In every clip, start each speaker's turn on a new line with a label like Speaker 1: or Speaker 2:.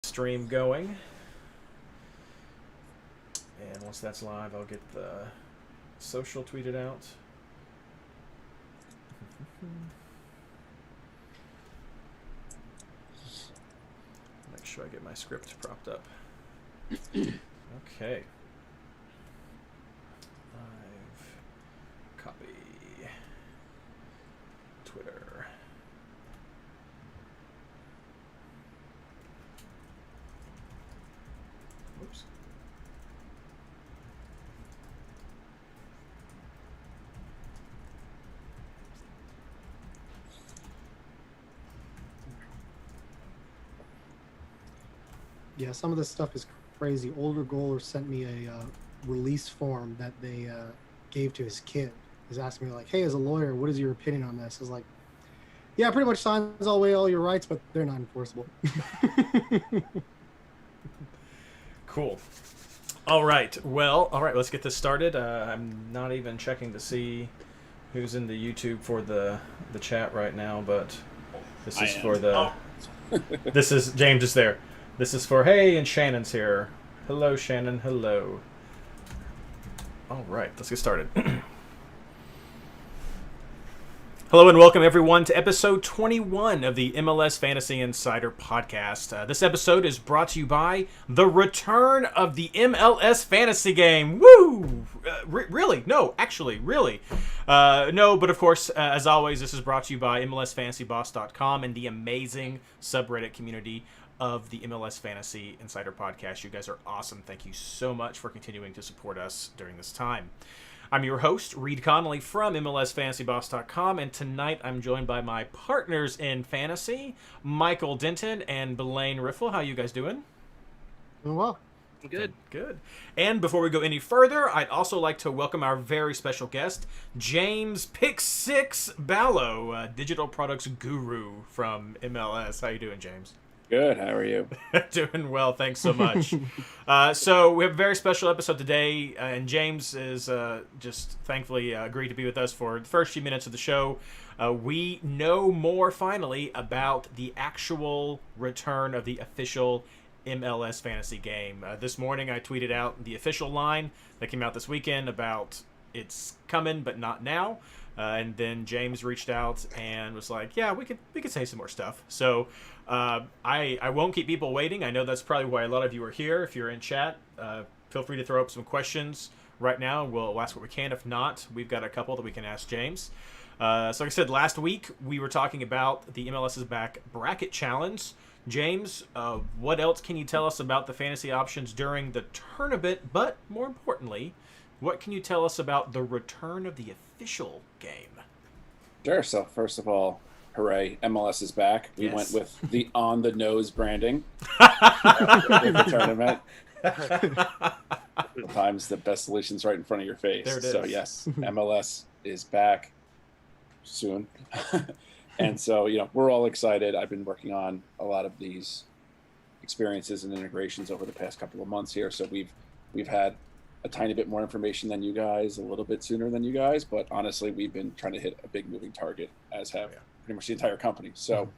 Speaker 1: stream going. And once that's live, I'll get the social tweeted out. Make sure I get my script propped up. Okay. Live. Copy. Twitter. Oops.
Speaker 2: Yeah, some of this stuff is crazy. Older Goaler sent me a release form that they gave to his kid. He's asking me like, "Hey, as a lawyer, what is your opinion on this?" I was like, "Yeah, pretty much signs away all your rights, but they're not enforceable."
Speaker 1: Cool. All right. Well, all right. Let's get this started. I'm not even checking to see who's in the YouTube for the chat right now, but this is for the. This is James is there. This is for hey, and Shannon's here. Hello, Shannon. Hello. All right. Let's get started. Hello and welcome everyone to episode 21 of the MLS Fantasy Insider podcast. This episode is brought to you by the return of the MLS Fantasy game. Woo! Really? No, actually, really. No, but of course, as always, this is brought to you by MLSFantasyBoss.com and the amazing subreddit community of the MLS Fantasy Insider podcast. You guys are awesome. Thank you so much for continuing to support us during this time. I'm your host, Reed Connolly from MLSFantasyBoss.com, and tonight I'm joined by my partners in fantasy, Michael Denton and Blaine Riffle. How you guys doing?
Speaker 2: Doing well.
Speaker 3: Good.
Speaker 1: Good. And before we go any further, I'd also like to welcome our very special guest, James Pick Six Ballo, digital products guru from MLS. How you doing, James?
Speaker 3: Good. How are you?
Speaker 1: Doing well. Thanks so much. So we have a very special episode today, and James is just thankfully agreed to be with us for the first few minutes of the show. We know more finally about the actual return of the official MLS fantasy game. This morning I tweeted out the official line that came out this weekend about it's coming but not now. And then James reached out and was like, yeah, we could say some more stuff. So I won't keep people waiting. I know that's probably why a lot of you are here. If you're in chat, feel free to throw up some questions right now. We'll ask what we can. If not, we've got a couple that we can ask James. So like I said, last week we were talking about the MLS is Back bracket challenge. James, what else can you tell us about the fantasy options during the tournament? But more importantly, what can you tell us about the return of the official game?
Speaker 3: Sure. So first of all, hooray, MLS is back. We went with the on-the-nose branding with the tournament. Sometimes the best solution's right in front of your face.
Speaker 1: There it is.
Speaker 3: So yes, MLS is back soon. And so, we're all excited. I've been working on a lot of these experiences and integrations over the past couple of months here. So we've had a tiny bit more information than you guys, a little bit sooner than you guys, but honestly, we've been trying to hit a big moving target, as have pretty much the entire company. So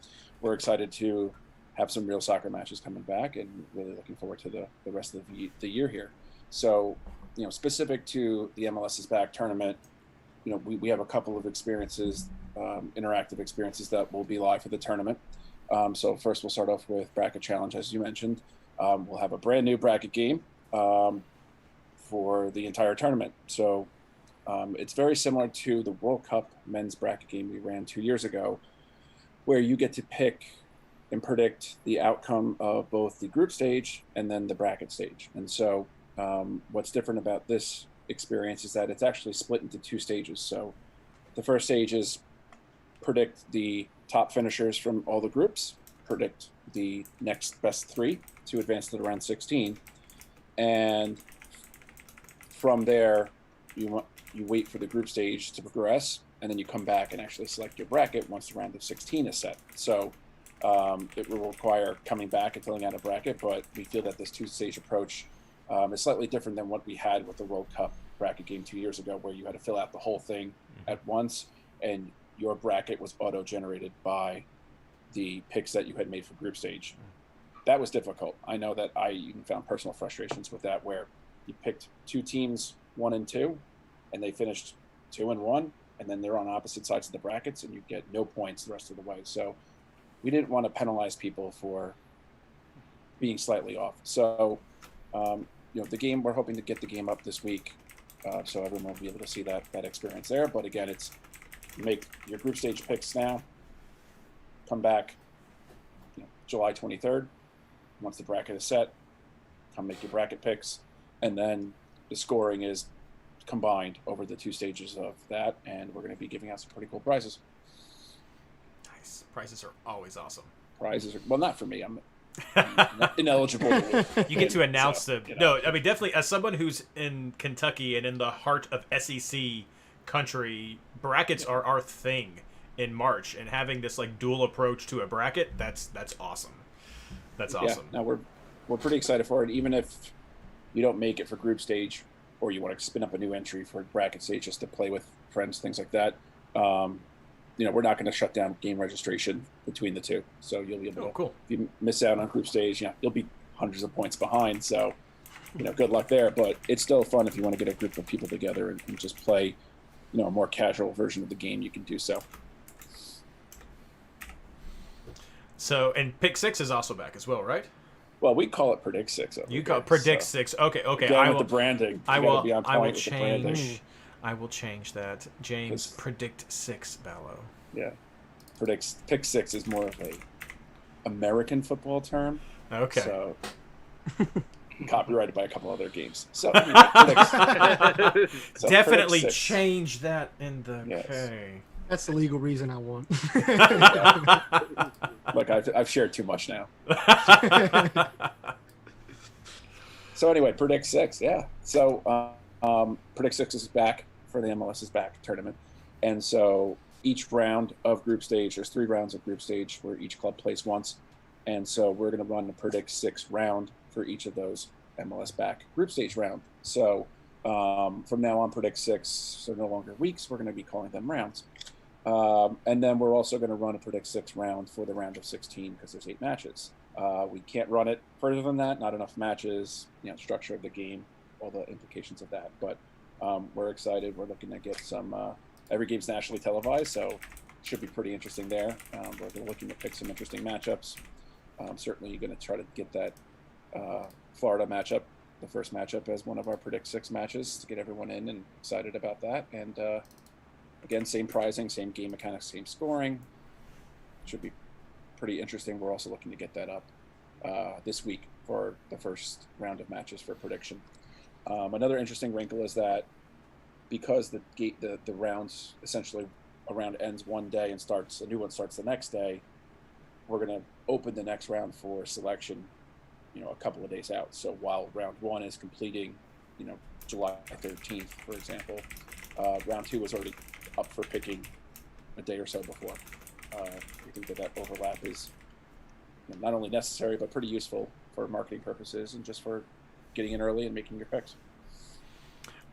Speaker 3: we're excited to have some real soccer matches coming back and really looking forward to the rest of the year here. So, specific to the MLS is Back tournament, we have a couple of experiences, interactive experiences that will be live for the tournament. So first we'll start off with Bracket Challenge, as you mentioned. We'll have a brand new bracket game for the entire tournament. So it's very similar to the World Cup men's bracket game we ran 2 years ago, where you get to pick and predict the outcome of both the group stage and then the bracket stage. And so what's different about this experience is that it's actually split into two stages. So the first stage is predict the top finishers from all the groups, predict the next best three to advance to the round 16. And from there, you wait for the group stage to progress, and then you come back and actually select your bracket once the round of 16 is set. So it will require coming back and filling out a bracket, but we feel that this two-stage approach is slightly different than what we had with the World Cup bracket game 2 years ago, where you had to fill out the whole thing at once, and your bracket was auto-generated by the picks that you had made for group stage. that was difficult. I know that I even found personal frustrations with that, where you picked two teams, 1 and 2, and they finished 2 and 1, and then they're on opposite sides of the brackets, and you get no points the rest of the way. So we didn't want to penalize people for being slightly off. So, the game, we're hoping to get the game up this week, so everyone will be able to see that experience there. But again, it's make your group stage picks now, come back July 23rd, once the bracket is set, come make your bracket picks, and then the scoring is combined over the 2 stages of that, and we're going to be giving out some pretty cool prizes.
Speaker 1: Nice. Prizes are always awesome.
Speaker 3: Prizes are, well, not for me. I'm ineligible.
Speaker 1: You get to announce them. No, I mean, definitely, as someone who's in Kentucky and in the heart of SEC country, brackets are our thing in March, and having this like dual approach to a bracket, that's awesome. That's awesome.
Speaker 3: Yeah, no, we're pretty excited for it. Even if you don't make it for group stage, or you want to spin up a new entry for bracket stage just to play with friends, things like that, we're not going to shut down game registration between the two. So you'll be able to,
Speaker 1: cool.
Speaker 3: If you miss out on group stage, you'll be hundreds of points behind. So, good luck there. But it's still fun if you want to get a group of people together and just play, a more casual version of the game. You can do so.
Speaker 1: So, and Pick 6 is also back as well, right?
Speaker 3: Well, we call it Predict 6.
Speaker 1: You call it Predict 6. Okay.
Speaker 3: Again, with the branding.
Speaker 1: I will
Speaker 3: change.
Speaker 1: I will change that. James, Predict 6, Ballo.
Speaker 3: Yeah. Pick 6 is more of a American football term.
Speaker 1: Okay.
Speaker 3: So copyrighted by a couple other games. So,
Speaker 1: definitely change that in the K.
Speaker 2: That's the legal reason I want.
Speaker 3: Look, I've shared too much now. So anyway, Predict 6, yeah. So Predict 6 is back for the MLS is Back tournament. And so each round of group stage, there's 3 rounds of group stage where each club plays once. And so we're going to run the Predict 6 round for each of those MLS Back group stage round. So from now on, Predict 6, so no longer weeks, we're going to be calling them rounds. And then we're also going to run a Predict 6 round for the round of 16 because there's 8 matches. We can't run it further than that. Not enough matches, structure of the game, all the implications of that. But we're excited. We're looking to get some. Every game's nationally televised, so it should be pretty interesting there. We're looking to pick some interesting matchups. Certainly, you're going to try to get that Florida matchup, the first matchup, as one of our Predict 6 matches to get everyone in and excited about that. And again, same pricing, same game mechanics, same scoring. Should be pretty interesting. We're also looking to get that up this week for the first round of matches for prediction. Another interesting wrinkle is that because the rounds, essentially a round ends one day and a new one starts the next day, we're going to open the next round for selection, a couple of days out. So while round 1 is completing, July 13th, for example, round 2 is already up for picking a day or so before. We think that overlap is not only necessary but pretty useful for marketing purposes and just for getting in early and making your picks.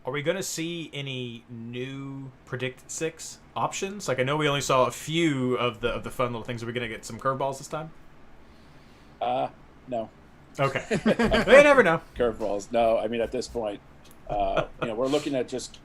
Speaker 1: Are we going to see any new Predict 6 options? Like, I know we only saw a few of the fun little things. Are we going to get some curveballs this time?
Speaker 3: No.
Speaker 1: Okay. You never know.
Speaker 3: Curveballs. No, I mean, at this point, we're looking at just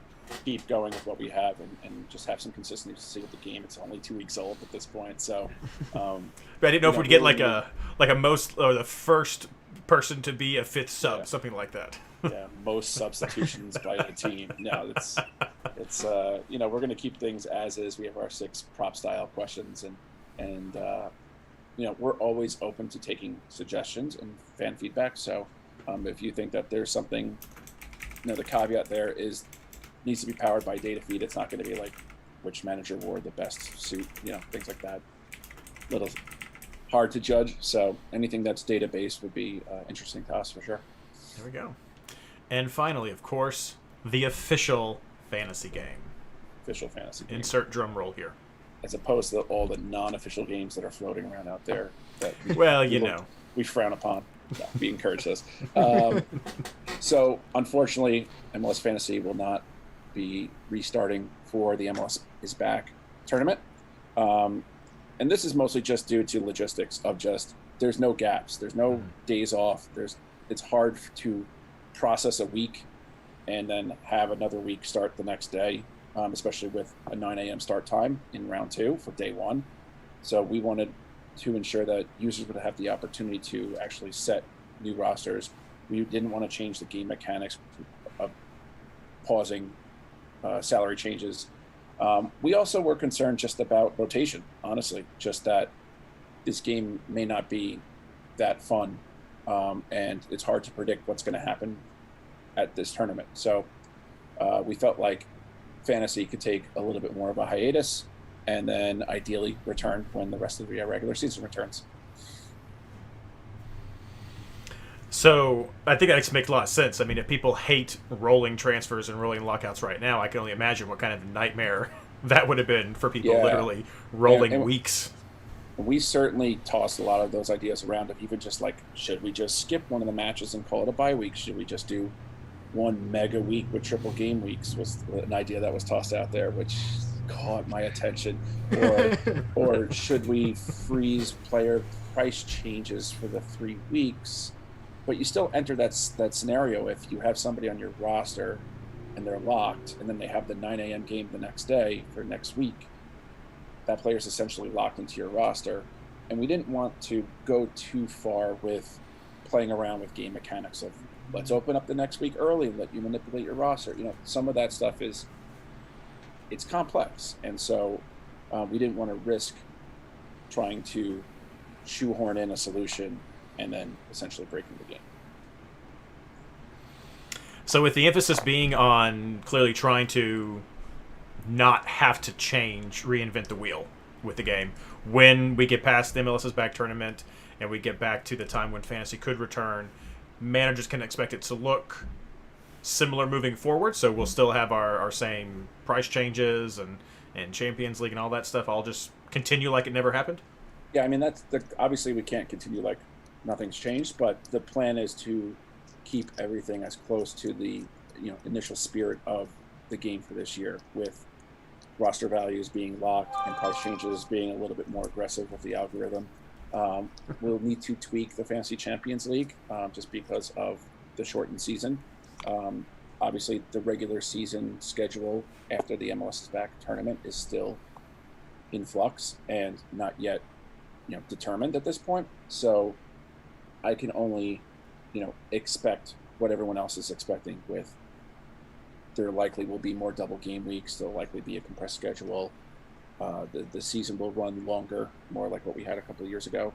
Speaker 3: keep going with what we have and just have some consistency with the game. It's only 2 weeks old at this point, so.
Speaker 1: But I didn't know if we'd get like a most or the first person to be a 5th sub, something like that.
Speaker 3: Yeah, most substitutions by a team. No, it's we're going to keep things as is. We have our 6 prop style questions and we're always open to taking suggestions and fan feedback. So if you think that there's something, the caveat there needs to be powered by data feed. It's not going to be like which manager wore the best suit, things like that. Little hard to judge. So anything that's data based would be interesting to us for sure.
Speaker 1: There we go. And finally, of course, the official fantasy game.
Speaker 3: Official fantasy game.
Speaker 1: Insert drum roll here.
Speaker 3: As opposed to all the non-official games that are floating around out there. That we frown upon. No, we encourage this. So, unfortunately, MLS Fantasy will not be restarting for the MLS is Back tournament. And this is mostly just due to logistics of just there's no gaps. There's no days off. It's hard to process a week and then have another week start the next day, especially with a 9 a.m. start time in round 2 for day 1. So we wanted to ensure that users would have the opportunity to actually set new rosters. We didn't want to change the game mechanics of pausing salary changes. We also were concerned just about rotation, honestly, just that this game may not be that fun, and it's hard to predict what's going to happen at this tournament. So we felt like fantasy could take a little bit more of a hiatus and then ideally return when the rest of the regular season returns.
Speaker 1: So I think that makes a lot of sense. I mean, if people hate rolling transfers and rolling lockouts right now, I can only imagine what kind of nightmare that would have been for people, literally rolling weeks.
Speaker 3: We certainly tossed a lot of those ideas around of even just like, should we just skip one of the matches and call it a bye week? Should we just do one mega week with triple game weeks? Was an idea that was tossed out there, which caught my attention. Or should we freeze player price changes for the 3 weeks? But you still enter that scenario if you have somebody on your roster and they're locked, and then they have the 9 a.m. game the next day for next week. That player's essentially locked into your roster. And we didn't want to go too far with playing around with game mechanics of let's open up the next week early and let you manipulate your roster. Some of that stuff it's complex. And so we didn't want to risk trying to shoehorn in a solution and then essentially breaking the game.
Speaker 1: So with the emphasis being on clearly trying to not have to reinvent the wheel with the game, when we get past the MLS's back tournament and we get back to the time when fantasy could return, managers can expect it to look similar moving forward. So we'll still have our same price changes and Champions League and all that stuff. I'll just continue like it never happened.
Speaker 3: Yeah, I mean, obviously we can't continue like nothing's changed, but the plan is to keep everything as close to the initial spirit of the game for this year, with roster values being locked and price changes being a little bit more aggressive with the algorithm. We'll need to tweak the Fantasy Champions League just because of the shortened season. Obviously, the regular season schedule after the MLS's back tournament is still in flux and not yet determined at this point. So I can only expect what everyone else is expecting. With there likely will be more double game weeks. There'll likely be a compressed schedule. The season will run longer, more like what we had a couple of years ago.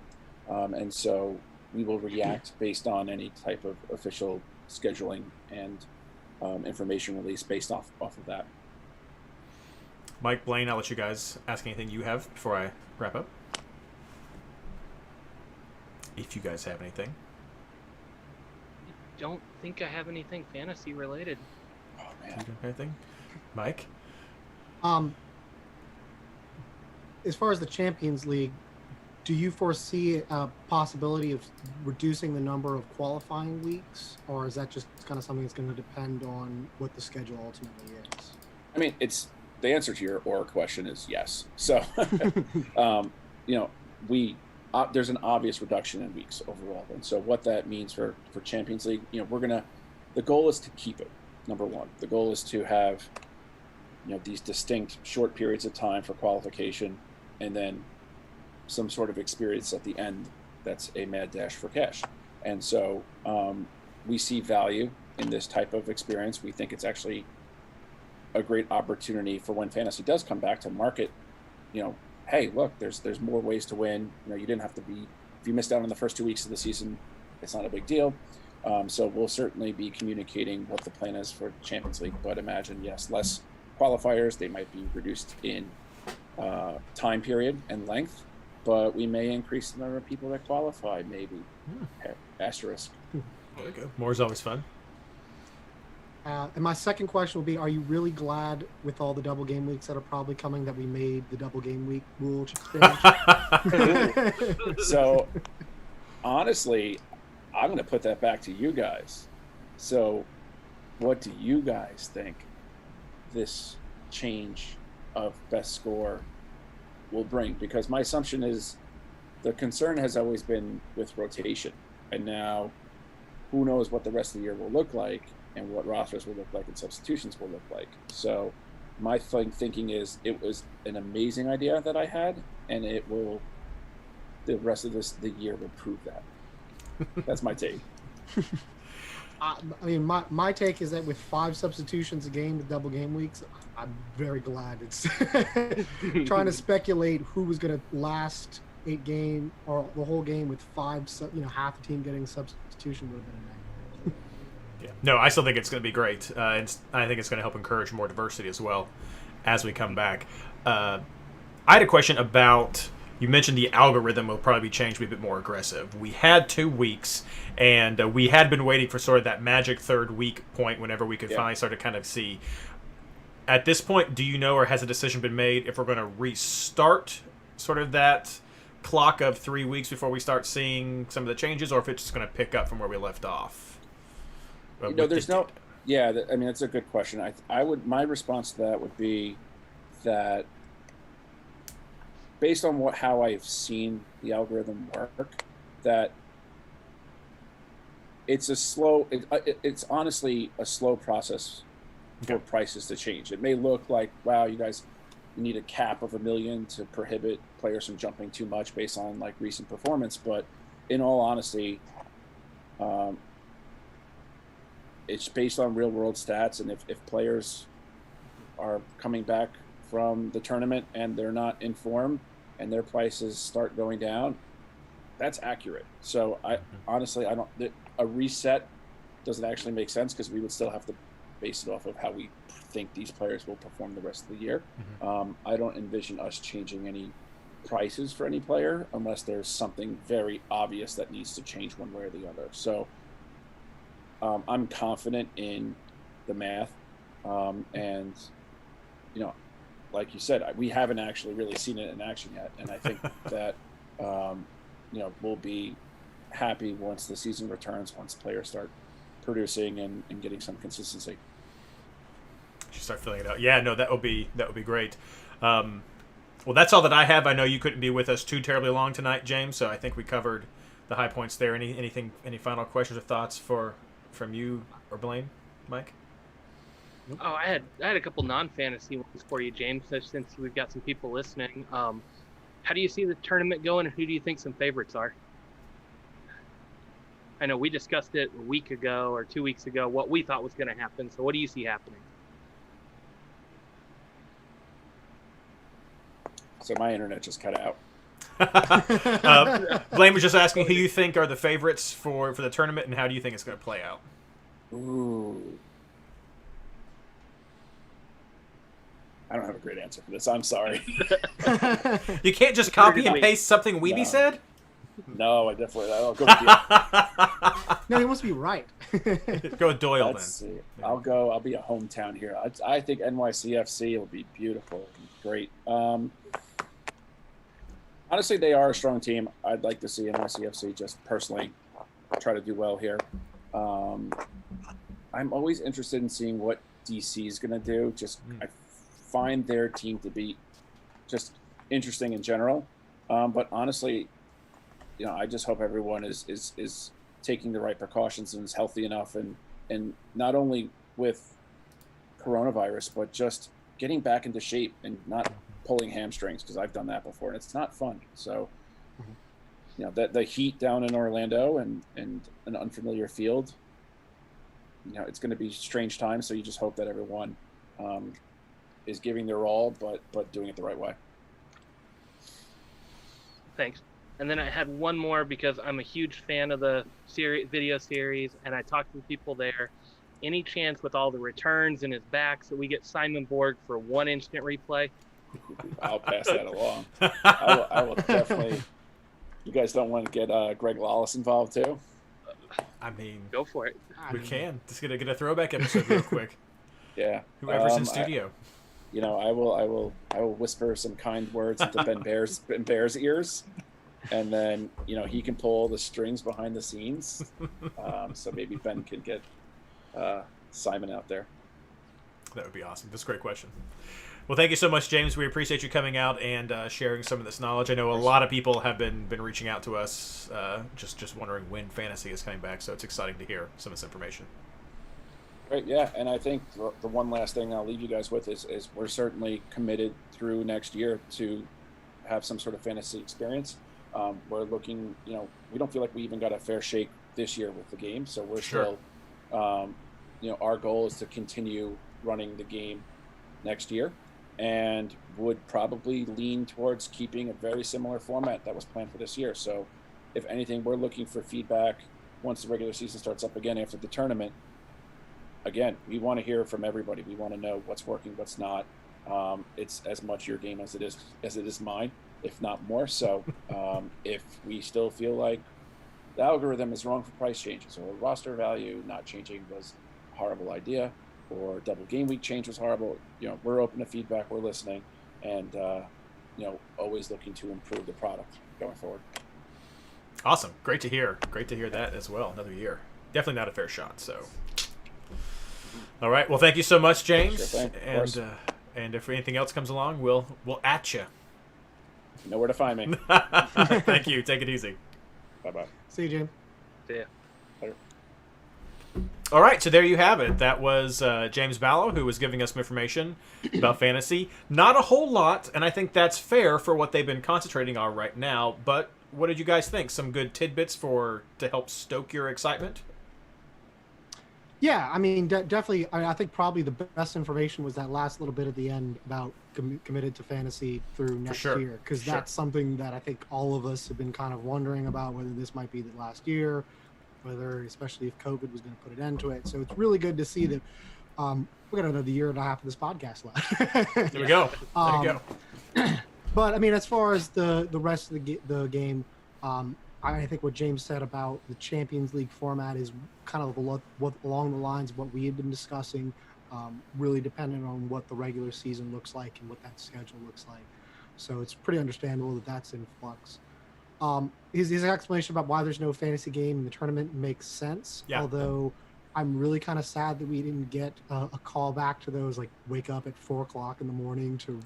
Speaker 3: And so we will react based on any type of official scheduling and information release based off of that.
Speaker 1: Mike, Blaine, I'll let you guys ask anything you have before I wrap up. If you guys have anything.
Speaker 4: I don't think I have anything fantasy related.
Speaker 3: Oh man.
Speaker 1: Anything? Mike?
Speaker 2: As far as the Champions League, do you foresee a possibility of reducing the number of qualifying weeks, or is that just kind of something that's going to depend on what the schedule ultimately is?
Speaker 3: I mean, the answer to your or question is yes. So, there's an obvious reduction in weeks overall, and so what that means for Champions League, the goal is to keep it. Number one, the goal is to have these distinct short periods of time for qualification, and then some sort of experience at the end that's a mad dash for cash. And so we see value in this type of experience. We think it's actually a great opportunity for when fantasy does come back to market, hey, look, there's more ways to win. You didn't have to be, if you missed out on the first 2 weeks of the season, it's not a big deal. So we'll certainly be communicating what the plan is for Champions League, but imagine, yes, less qualifiers. They might be reduced in time period and length, but we may increase the number of people that qualify, maybe. Asterisk.
Speaker 1: There we go. More is always fun.
Speaker 2: And my second question will be, are you really glad with all the double game weeks that are probably coming that we made the double game week rule change?
Speaker 3: So, honestly, I'm going to put that back to you guys. So, what do you guys think this change of best score will bring? Because my assumption is the concern has always been with rotation, and now who knows what the rest of the year will look like and what rosters will look like and substitutions will look like. So my thinking is it was an amazing idea that I had, and the rest of the year will prove that. That's my take.
Speaker 2: I mean, my take is that with 5 substitutions a game with double game weeks, I'm very glad it's trying to speculate who was going to last 8 game or the whole game with 5, half the team getting substitution would have been a nightmare.
Speaker 1: Yeah. No, I still think it's going to be great. And I think it's going to help encourage more diversity as well as we come back. I had a question about, you mentioned the algorithm will probably be changed to be a bit more aggressive. We had 2 weeks, and we had been waiting for sort of that magic third week point whenever we could finally start to kind of see. At this point, do you know, or has a decision been made if we're going to restart sort of that clock of 3 weeks before we start seeing some of the changes, or if it's just going to pick up from where we left off?
Speaker 3: There's no. Yeah, I mean, that's a good question. My response to that would be that based on how I've seen the algorithm work, that it's it's honestly a slow process for prices to change. It may look like, wow, you need a cap of $1 million to prohibit players from jumping too much based on like recent performance, but in all honesty, it's based on real world stats, and if players are coming back from the tournament and they're not informed and their prices start going down, that's accurate. So I don't, a reset doesn't actually make sense, because we would still have to base it off of how we think these players will perform the rest of the year. I don't envision us changing any prices for any player unless there's something very obvious that needs to change one way or the other. So I'm confident in the math, and like you said, we haven't actually really seen it in action yet, and I think that we'll be happy once the season returns, once players start producing and getting some consistency.
Speaker 1: You start filling it out. Yeah, no, that would be great. Well, that's all that I have. I know you couldn't be with us too terribly long tonight, James, so I think we covered the high points there. Any final questions or thoughts from you or Blaine, Mike?
Speaker 4: Oh, I had a couple non-fantasy ones for you, James, since we've got some people listening. How do you see the tournament going, and who do you think some favorites are? I know we discussed it a week ago or 2 weeks ago, what we thought was going to happen. So what do you see happening?
Speaker 3: So my internet just cut out.
Speaker 1: Blaine was just asking who you think are the favorites for the tournament, and how do you think it's going to play out?
Speaker 3: Ooh. I don't have a great answer for this. I'm sorry.
Speaker 1: You can't just copy and paste something Weeby said?
Speaker 3: No, I'll go with you.
Speaker 2: No, he must be right.
Speaker 1: Go with Doyle.
Speaker 3: Let's see. I'll be a hometown here. I think NYCFC will be beautiful and great. Honestly, they are a strong team. I'd like to see NYCFC just personally try to do well here. I'm always interested in seeing what DC is going to do. I find their team to be just interesting in general. But honestly, I just hope everyone is taking the right precautions and is healthy enough, and not only with coronavirus, but just getting back into shape and not pulling hamstrings, because I've done that before and it's not fun. So, the heat down in Orlando and an unfamiliar field, it's going to be strange times. So you just hope that everyone is giving their all, but doing it the right way.
Speaker 4: Thanks. And then I had one more, because I'm a huge fan of the video series, and I talked to people there. Any chance with all the returns and his backs that we get Simon Borg for 1 instant replay?
Speaker 3: I'll pass that along. I will definitely. You guys don't want to get Greg Lawless involved too?
Speaker 1: I mean,
Speaker 4: go for it.
Speaker 1: We can just get a throwback episode real quick.
Speaker 3: Yeah.
Speaker 1: Whoever's in studio.
Speaker 3: I will whisper some kind words into Ben Bear's ears, and then he can pull the strings behind the scenes. So maybe Ben can get Simon out there.
Speaker 1: That would be awesome. That's a great question. Well, thank you so much, James. We appreciate you coming out and sharing some of this knowledge. I know a lot of people have been reaching out to us, just wondering when fantasy is coming back. So it's exciting to hear some of this information.
Speaker 3: Great, yeah, and I think the one last thing I'll leave you guys with is we're certainly committed through next year to have some sort of fantasy experience. We're looking, we don't feel like we even got a fair shake this year with the game, so we're
Speaker 1: Sure.
Speaker 3: still, our goal is to continue running the game next year, and would probably lean towards keeping a very similar format that was planned for this year. So if anything, we're looking for feedback once the regular season starts up again after the tournament. Again, we want to hear from everybody. We want to know what's working, what's not. It's as much your game as it is mine, if not more. So if we still feel like the algorithm is wrong for price changes, or roster value not changing was a horrible idea, or double game week change was horrible, we're open to feedback, we're listening, and always looking to improve the product going forward.
Speaker 1: Awesome. Great to hear that as well. Another year. Definitely not a fair shot. So, all right. Well, thank you so much, James.
Speaker 3: Sure thing,
Speaker 1: and if anything else comes along, we'll at you.
Speaker 3: You know where to find me.
Speaker 1: Thank you. Take it easy.
Speaker 3: Bye-bye.
Speaker 2: See you, Jim.
Speaker 4: See ya.
Speaker 3: Later.
Speaker 1: All right, so there you have it. That was James Ballow, who was giving us some information about fantasy. Not a whole lot, and I think that's fair for what they've been concentrating on right now. But what did you guys think? Some good tidbits to help stoke your excitement?
Speaker 2: Yeah, I mean, definitely. I think probably the best information was that last little bit at the end about committed to fantasy through next year, because that's something that I think all of us have been kind of wondering about, whether this might be the last year, whether, especially if COVID was going to put an end to it. So it's really good to see that we got another year and a half of this podcast left.
Speaker 1: There we go. There you go.
Speaker 2: But I mean, as far as the rest of the game, I think what James said about the Champions League format is kind of what along the lines of what we had been discussing, really dependent on what the regular season looks like and what that schedule looks like. So it's pretty understandable that that's in flux. His explanation about why there's no fantasy game in the tournament makes sense. Yeah. Although I'm really kind of sad that we didn't get a call back to those, like, wake up at 4:00 in the morning to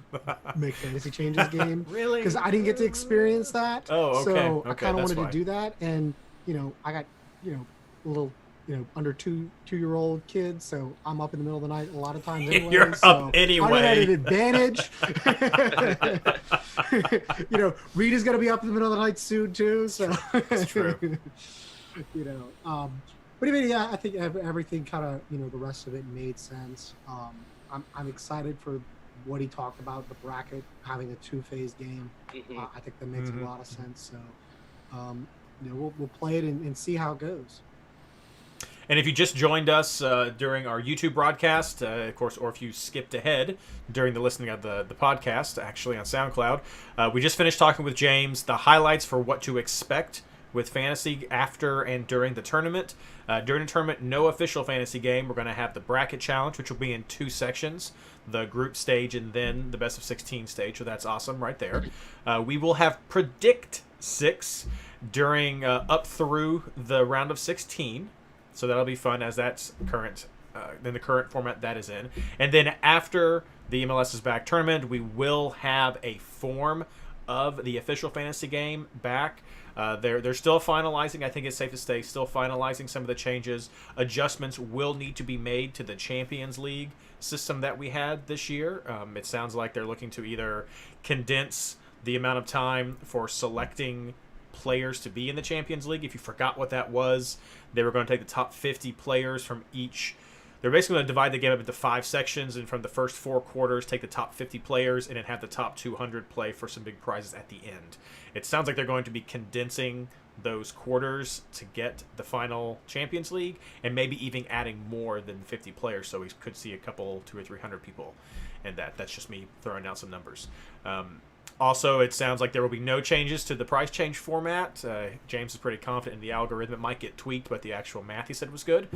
Speaker 2: make fantasy changes game.
Speaker 1: Really?
Speaker 2: Because I didn't get to experience that.
Speaker 1: Oh, okay.
Speaker 2: So I kind of wanted
Speaker 1: fine.
Speaker 2: to do that. And, I got, little, under two-year-old kids. So I'm up in the middle of the night a lot of times anyway.
Speaker 1: You're up anyway.
Speaker 2: I'm at an advantage. Rita's going to be up in the middle of the night soon, too. So
Speaker 1: That's true.
Speaker 2: But even, yeah, I think everything kind of, the rest of it made sense. I'm excited for what he talked about, the bracket, having a two-phase game.
Speaker 4: Mm-hmm.
Speaker 2: I think that makes a lot of sense. So, we'll play it and see how it goes.
Speaker 1: And if you just joined us during our YouTube broadcast, of course, or if you skipped ahead during the listening of the podcast, actually on SoundCloud, we just finished talking with James, the highlights for what to expect with fantasy after and during the tournament. During the tournament, no official fantasy game. We're going to have the bracket challenge, which will be in two sections, the group stage and then the best of 16 stage. So that's awesome right there. We will have Predict 6 during up through the round of 16. So that'll be fun, as that's current in the current format that is in. And then after the MLS is Back tournament, we will have a form of the official fantasy game back. They're still finalizing. I think it's safe to say still finalizing some of the changes. Adjustments will need to be made to the Champions League system that we had this year. It sounds like they're looking to either condense the amount of time for selecting players to be in the Champions League. If you forgot what that was, they were going to take the top 50 players from each. They're basically going to divide the game up into 5 sections, and from the first 4 quarters, take the top 50 players and then have the top 200 play for some big prizes at the end. It sounds like they're going to be condensing those quarters to get the final Champions League, and maybe even adding more than 50 players, so we could see a couple, 200 or 300 people. And that's just me throwing out some numbers. Also, it sounds like there will be no changes to the price change format. James is pretty confident in the algorithm. It might get tweaked, but the actual math he said was good.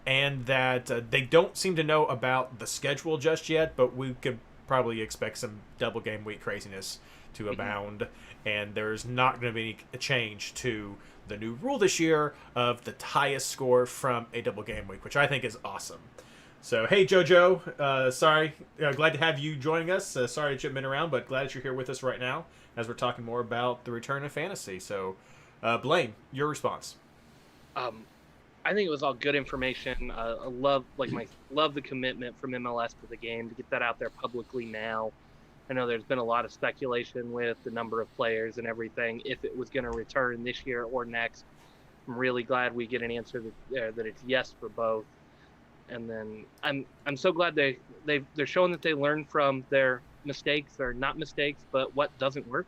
Speaker 1: And that they don't seem to know about the schedule just yet, but we could probably expect some double game week craziness to abound. And there's not going to be a change to the new rule this year of the highest score from a double game week, which I think is awesome. So, hey, JoJo. Sorry. Glad to have you joining us. Sorry that you've been around, but glad that you're here with us right now as we're talking more about the return of fantasy. So, Blaine, your response.
Speaker 4: Um, I think it was all good information. I love the commitment from MLS to the game to get that out there publicly now. I know there's been a lot of speculation with the number of players and everything if it was going to return this year or next. I'm really glad we get an answer that it's yes for both. And then I'm so glad they're showing that they learned from their mistakes, or not mistakes, but what doesn't work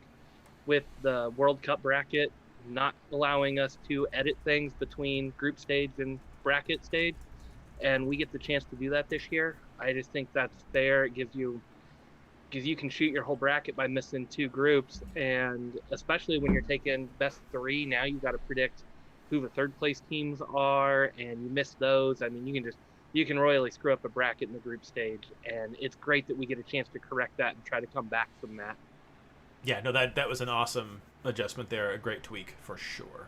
Speaker 4: with the World Cup bracket, not allowing us to edit things between group stage and bracket stage, and we get the chance to do that this year. I just think that's fair. It gives you, because you can shoot your whole bracket by missing two groups, and especially when you're taking best three, now you got to predict who the third place teams are, and you miss those. I mean, you can royally screw up a bracket in the group stage, and it's great that we get a chance to correct that and try to come back from that.
Speaker 1: Yeah, no, that was an awesome adjustment there. A great tweak for sure.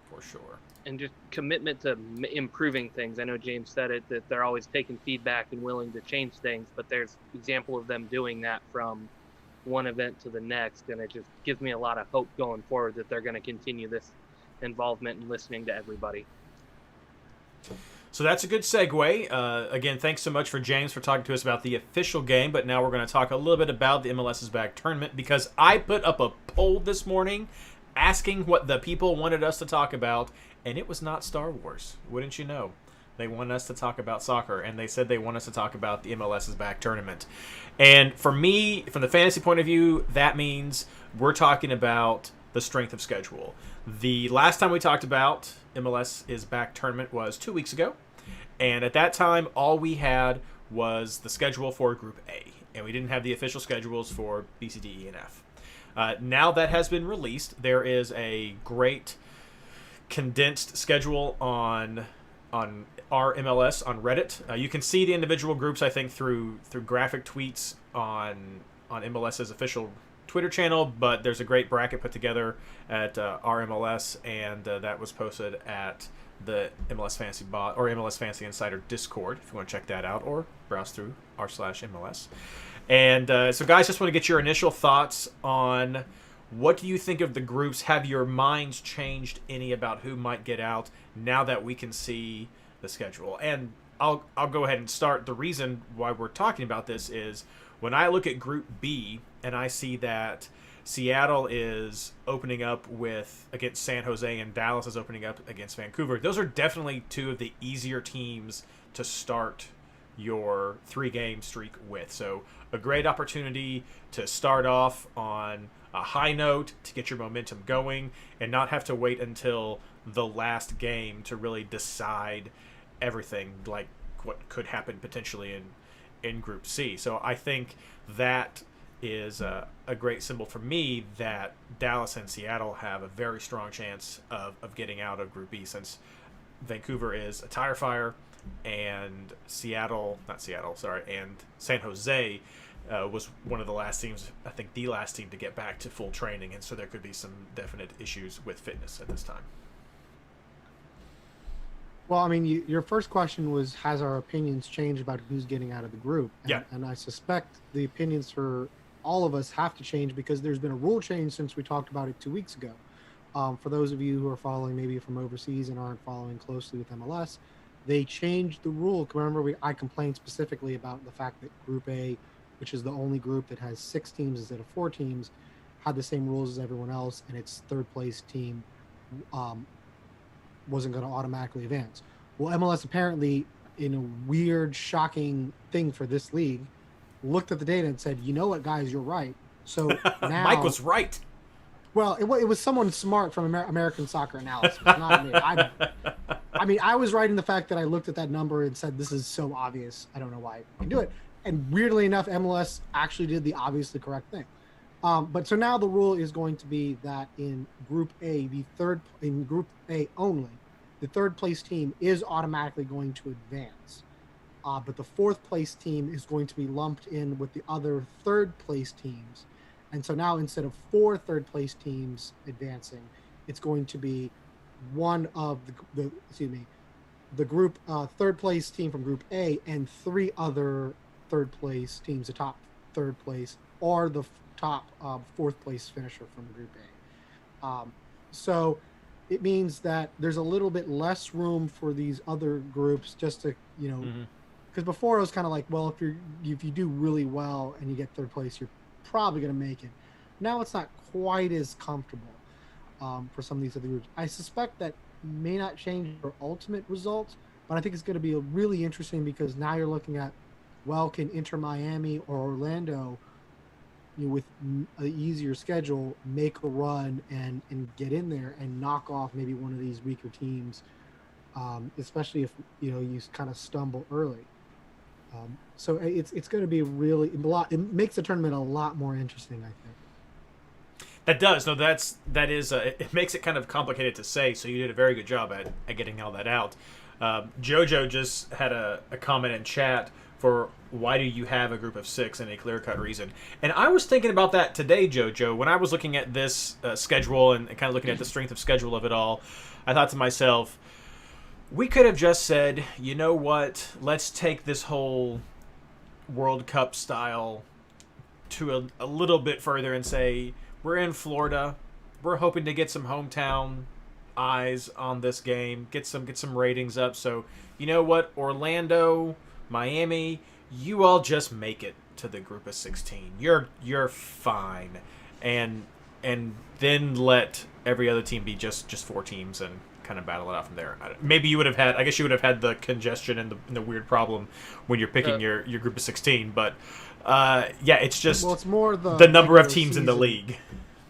Speaker 1: For sure.
Speaker 4: And just commitment to improving things. I know James said it, that they're always taking feedback and willing to change things, but there's example of them doing that from one event to the next, and it just gives me a lot of hope going forward that they're going to continue this involvement and listening to everybody.
Speaker 1: So that's a good segue. Again, thanks so much for James for talking to us about the official game, but now we're going to talk a little bit about the MLS is Back tournament, because I put up a poll this morning asking what the people wanted us to talk about, and it was not Star Wars. Wouldn't you know? They wanted us to talk about soccer, and they said they want us to talk about the MLS is Back tournament. And for me, from the fantasy point of view, that means we're talking about the strength of schedule. The last time we talked about MLS is Back tournament was 2 weeks ago, and at that time, all we had was the schedule for Group A, and we didn't have the official schedules for B, C, D, E, and F. Now that has been released, there is a great condensed schedule on our MLS on Reddit. You can see the individual groups, I think, through graphic tweets on MLS's official Twitter channel, but there's a great bracket put together at our MLS, and that was posted at the MLS Fantasy Bot or MLS Fantasy Insider Discord if you want to check that out, or browse through r/MLS. And so, guys, just want to get your initial thoughts on what do you think of the groups. Have your minds changed any about who might get out now that we can see the schedule? And I'll go ahead and start. The reason why we're talking about this is when I look at Group B and I see that Seattle is opening up against San Jose and Dallas is opening up against Vancouver. Those are definitely two of the easier teams to start your 3-game streak with. So a great opportunity to start off on a high note, to get your momentum going, and not have to wait until the last game to really decide everything, like what could happen potentially in Group C. So I think that is a great symbol for me that Dallas and Seattle have a very strong chance of getting out of Group B, since Vancouver is a tire fire, and and San Jose was one of the last teams, I think the last team to get back to full training, and so there could be some definite issues with fitness at this time.
Speaker 2: Well, I mean, your first question was, has our opinions changed about who's getting out of the group?
Speaker 1: Yeah.
Speaker 2: And I suspect the opinions for all of us have to change, because there's been a rule change since we talked about it 2 weeks ago. For those of you who are following maybe from overseas and aren't following closely with MLS, they changed the rule. Remember, I complained specifically about the fact that Group A, which is the only group that has 6 teams instead of 4 teams, had the same rules as everyone else, and its third place team wasn't going to automatically advance. Well, MLS apparently, in a weird, shocking thing for this league, looked at the data and said, you know what, guys, you're right. So now
Speaker 1: Mike was right.
Speaker 2: Well, it was someone smart from American Soccer Analysis, not me. I mean, I was right in the fact that I looked at that number and said, this is so obvious. I don't know why I can do it. And weirdly enough, MLS actually did the obviously correct thing. But so now the rule is going to be that in Group A, in Group A only, the third place team is automatically going to advance. But the fourth place team is going to be lumped in with the other third place teams. And so now, instead of 4 third place teams advancing, it's going to be one of the group third place team from Group A and 3 other third place teams, the top third place, or the top fourth place finisher from Group A. So it means that there's a little bit less room for these other groups just to, because before it was kind of like, well, if you do really well and you get third place, you're probably going to make it. Now it's not quite as comfortable for some of these other groups. I suspect that may not change your ultimate results, but I think it's going to be really interesting because now you're looking at, well, can Inter Miami or Orlando, with an easier schedule, make a run and get in there and knock off maybe one of these weaker teams, especially if you kind of stumble early. So it's going to be really a lot. It makes the tournament a lot more interesting, I think.
Speaker 1: That does. No, that is. It makes it kind of complicated to say. So you did a very good job at getting all that out. Jojo just had a comment in chat for why do you have a group of 6 and a clear-cut reason. And I was thinking about that today, Jojo, when I was looking at this schedule and kind of looking at the strength of schedule of it all. I thought to myself, we could have just said, you know what, let's take this whole World Cup style to a little bit further and say, we're in Florida. We're hoping to get some hometown eyes on this game, get some ratings up. So, you know what, Orlando, Miami, you all just make it to the group of 16. You're fine. And then let every other team be just 4 teams and kind of battle it out from there. Maybe you would have had, I guess you would have had the congestion and the weird problem when you're picking your group of 16, but yeah, it's just
Speaker 2: it's more
Speaker 1: the number of teams in the league.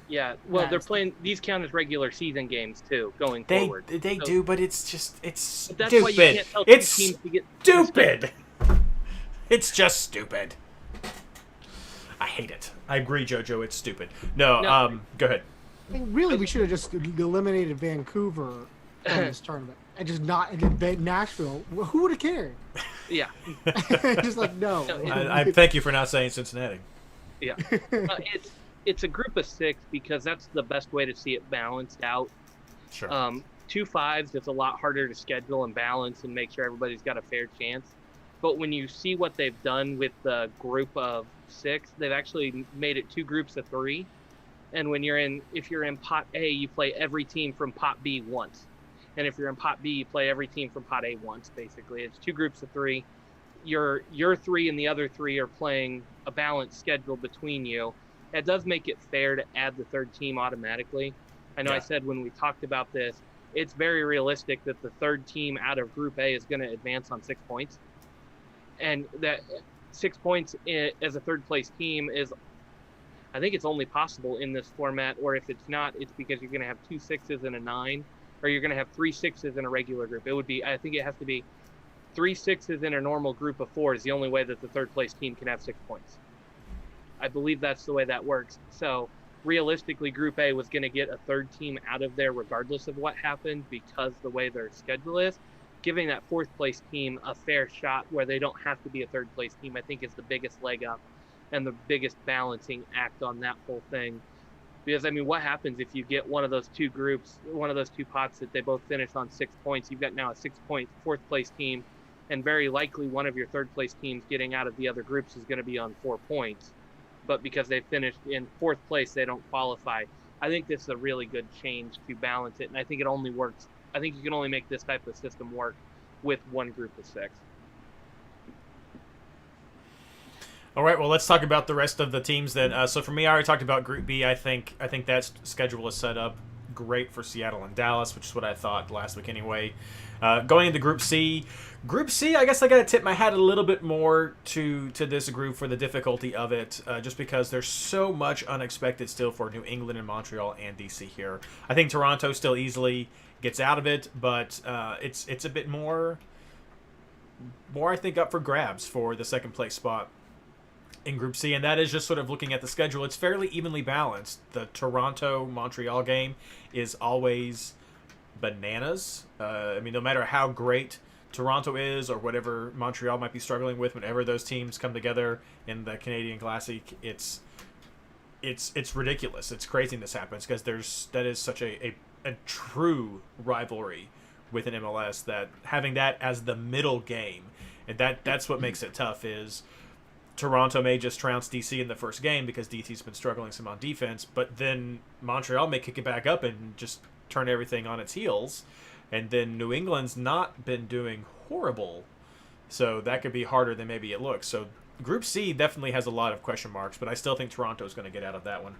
Speaker 4: Yeah, well, they're playing, these count as regular season games too, going forward.
Speaker 1: They do, but it's
Speaker 4: that's
Speaker 1: stupid.
Speaker 4: Why you can't tell
Speaker 1: it's
Speaker 4: teams to get
Speaker 1: stupid. It's just stupid. I hate it. I agree, Jojo. It's stupid. No. Go ahead.
Speaker 2: I mean, really, we should have just eliminated Vancouver from this tournament and just not Nashville. Who would have cared?
Speaker 4: Yeah.
Speaker 2: Just like no.
Speaker 1: I thank you for not saying Cincinnati.
Speaker 4: Yeah. It's a group of 6 because that's the best way to see it balanced out.
Speaker 1: Sure.
Speaker 4: 2 5s, it's a lot harder to schedule and balance and make sure everybody's got a fair chance. But when you see what they've done with the group of 6, they've actually made it 2 groups of 3. And if you're in Pot A, you play every team from Pot B once. And if you're in Pot B, you play every team from Pot A once, basically. It's 2 groups of 3. Your 3 and the other 3 are playing a balanced schedule between you. It does make it fair to add the 3rd team automatically. I know I said when we talked about this, it's very realistic that the 3rd team out of Group A is going to advance on 6 points. And that 6 points as a 3rd place team is, I think it's only possible in this format, or if it's not, it's because you're going to have 2 6s and a 9, or you're going to have 3 6s in a regular group. I think it has to be 3 6s in a normal group of 4 is the only way that the 3rd place team can have 6 points. I believe that's the way that works. So realistically, Group A was going to get a 3rd team out of there regardless of what happened because the way their schedule is. Giving that 4th place team a fair shot where they don't have to be a 3rd place team, I think is the biggest leg up and the biggest balancing act on that whole thing. Because, I mean, what happens if you get one of those 2 groups, one of those 2 pots that they both finish on 6 points? You've got now a 6-point 4th place team, and very likely one of your 3rd place teams getting out of the other groups is going to be on 4 points. But because they finished in 4th place, they don't qualify. I think this is a really good change to balance it, and I think it only works. I think you can only make this type of system work with one group of 6.
Speaker 1: All right, well, let's talk about the rest of the teams then. So for me, I already talked about Group B. I think that schedule is set up great for Seattle and Dallas, which is what I thought last week anyway. Going into Group C, I guess I got to tip my hat a little bit more to this group for the difficulty of it, just because there's so much unexpected still for New England and Montreal and DC here. I think Toronto still easily gets out of it, but it's a bit more I think up for grabs for the 2nd place spot in Group C, and that is just sort of looking at the schedule. It's fairly evenly balanced. The Toronto-Montreal game is always bananas. I mean, no matter how great Toronto is or whatever Montreal might be struggling with, whenever those teams come together in the Canadian Classic, it's ridiculous. It's craziness happens because that is such a true rivalry within MLS, that having that as the middle game, and that's what makes it tough. Is Toronto may just trounce DC in the first game because DC's been struggling some on defense, but then Montreal may kick it back up and just turn everything on its heels, and then New England's not been doing horrible, so that could be harder than maybe it looks. So Group C definitely has a lot of question marks, but I still think Toronto's going to get out of that one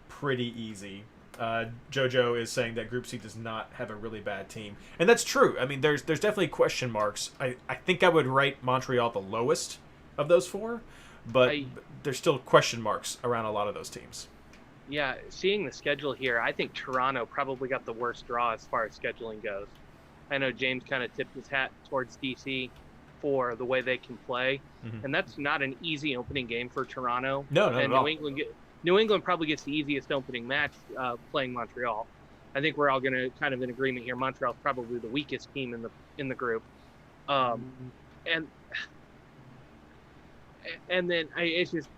Speaker 1: pretty easy. Jojo is saying that Group C does not have a really bad team, and that's true. I mean, there's definitely question marks. I think I would rate Montreal the lowest of those four, but there's still question marks around a lot of those teams.
Speaker 4: Yeah, seeing the schedule here, I think Toronto probably got the worst draw as far as scheduling goes. I know James kind of tipped his hat towards DC for the way they can play, and that's not an easy opening game for Toronto.
Speaker 1: No,
Speaker 4: and New England probably gets the easiest opening match playing Montreal. I think we're all going to kind of in agreement here. Montreal's probably the weakest team in the group, and then it's just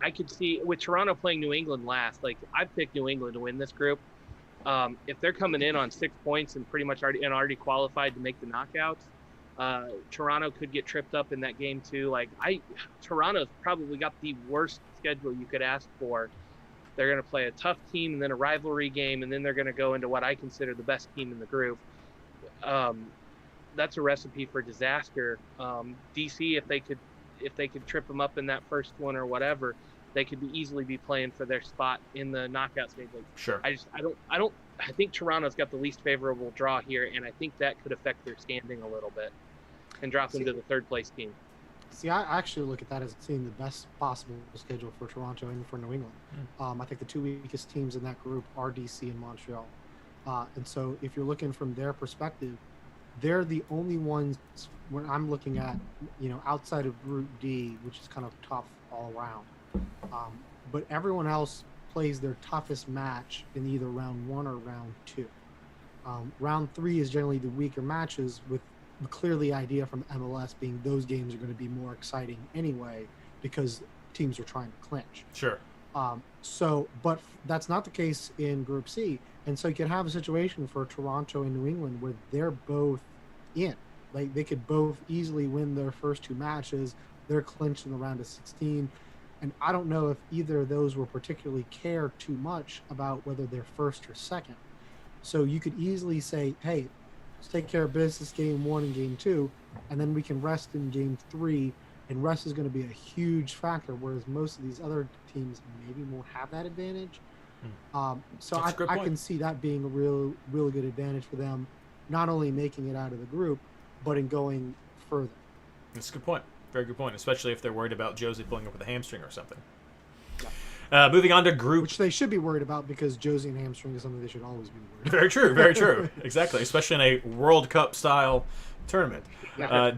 Speaker 4: I could see with Toronto playing New England last. Like I picked New England to win this group. If they're coming in on 6 points and pretty much already qualified to make the knockouts, Toronto could get tripped up in that game too. Toronto's probably got the worst schedule you could ask for. They're going to play a tough team and then a rivalry game, and then they're going to go into what I consider the best team in the group. That's a recipe for disaster. DC, if they could trip them up in that first one or whatever, they could easily be playing for their spot in the knockout stage.
Speaker 1: Sure.
Speaker 4: I think Toronto's got the least favorable draw here, and I think that could affect their standing a little bit and drop them to the third place team.
Speaker 2: See, I actually look at that as seeing the best possible schedule for Toronto and for New England. I think the two weakest teams in that group are DC and Montreal. And so if you're looking from their perspective, they're the only ones when I'm looking at, outside of Group D, which is kind of tough all around. But everyone else plays their toughest match in either round 1 or round 2. Round 3 is generally the weaker matches, with the clearly idea from MLS being those games are going to be more exciting anyway because teams are trying to clinch.
Speaker 1: Sure.
Speaker 2: But that's not the case in Group C. And so you can have a situation for Toronto and New England where they're both in. Like they could both easily win their first 2 matches. They're clinched in the round of 16. And I don't know if either of those will particularly care too much about whether they're first or second. So you could easily say, hey, let's take care of business game 1 and game 2, and then we can rest in game 3. And rest is going to be a huge factor, whereas most of these other teams maybe won't have that advantage. So I can see that being a real good advantage for them, not only making it out of the group, but in going further.
Speaker 1: That's a good point. Very good point, especially if they're worried about Josie pulling up with a hamstring or something. Yeah. Moving on to group...
Speaker 2: Which they should be worried about because Josie and hamstring is something they should always be worried about.
Speaker 1: Very true, very true. Exactly, especially in a World Cup-style tournament.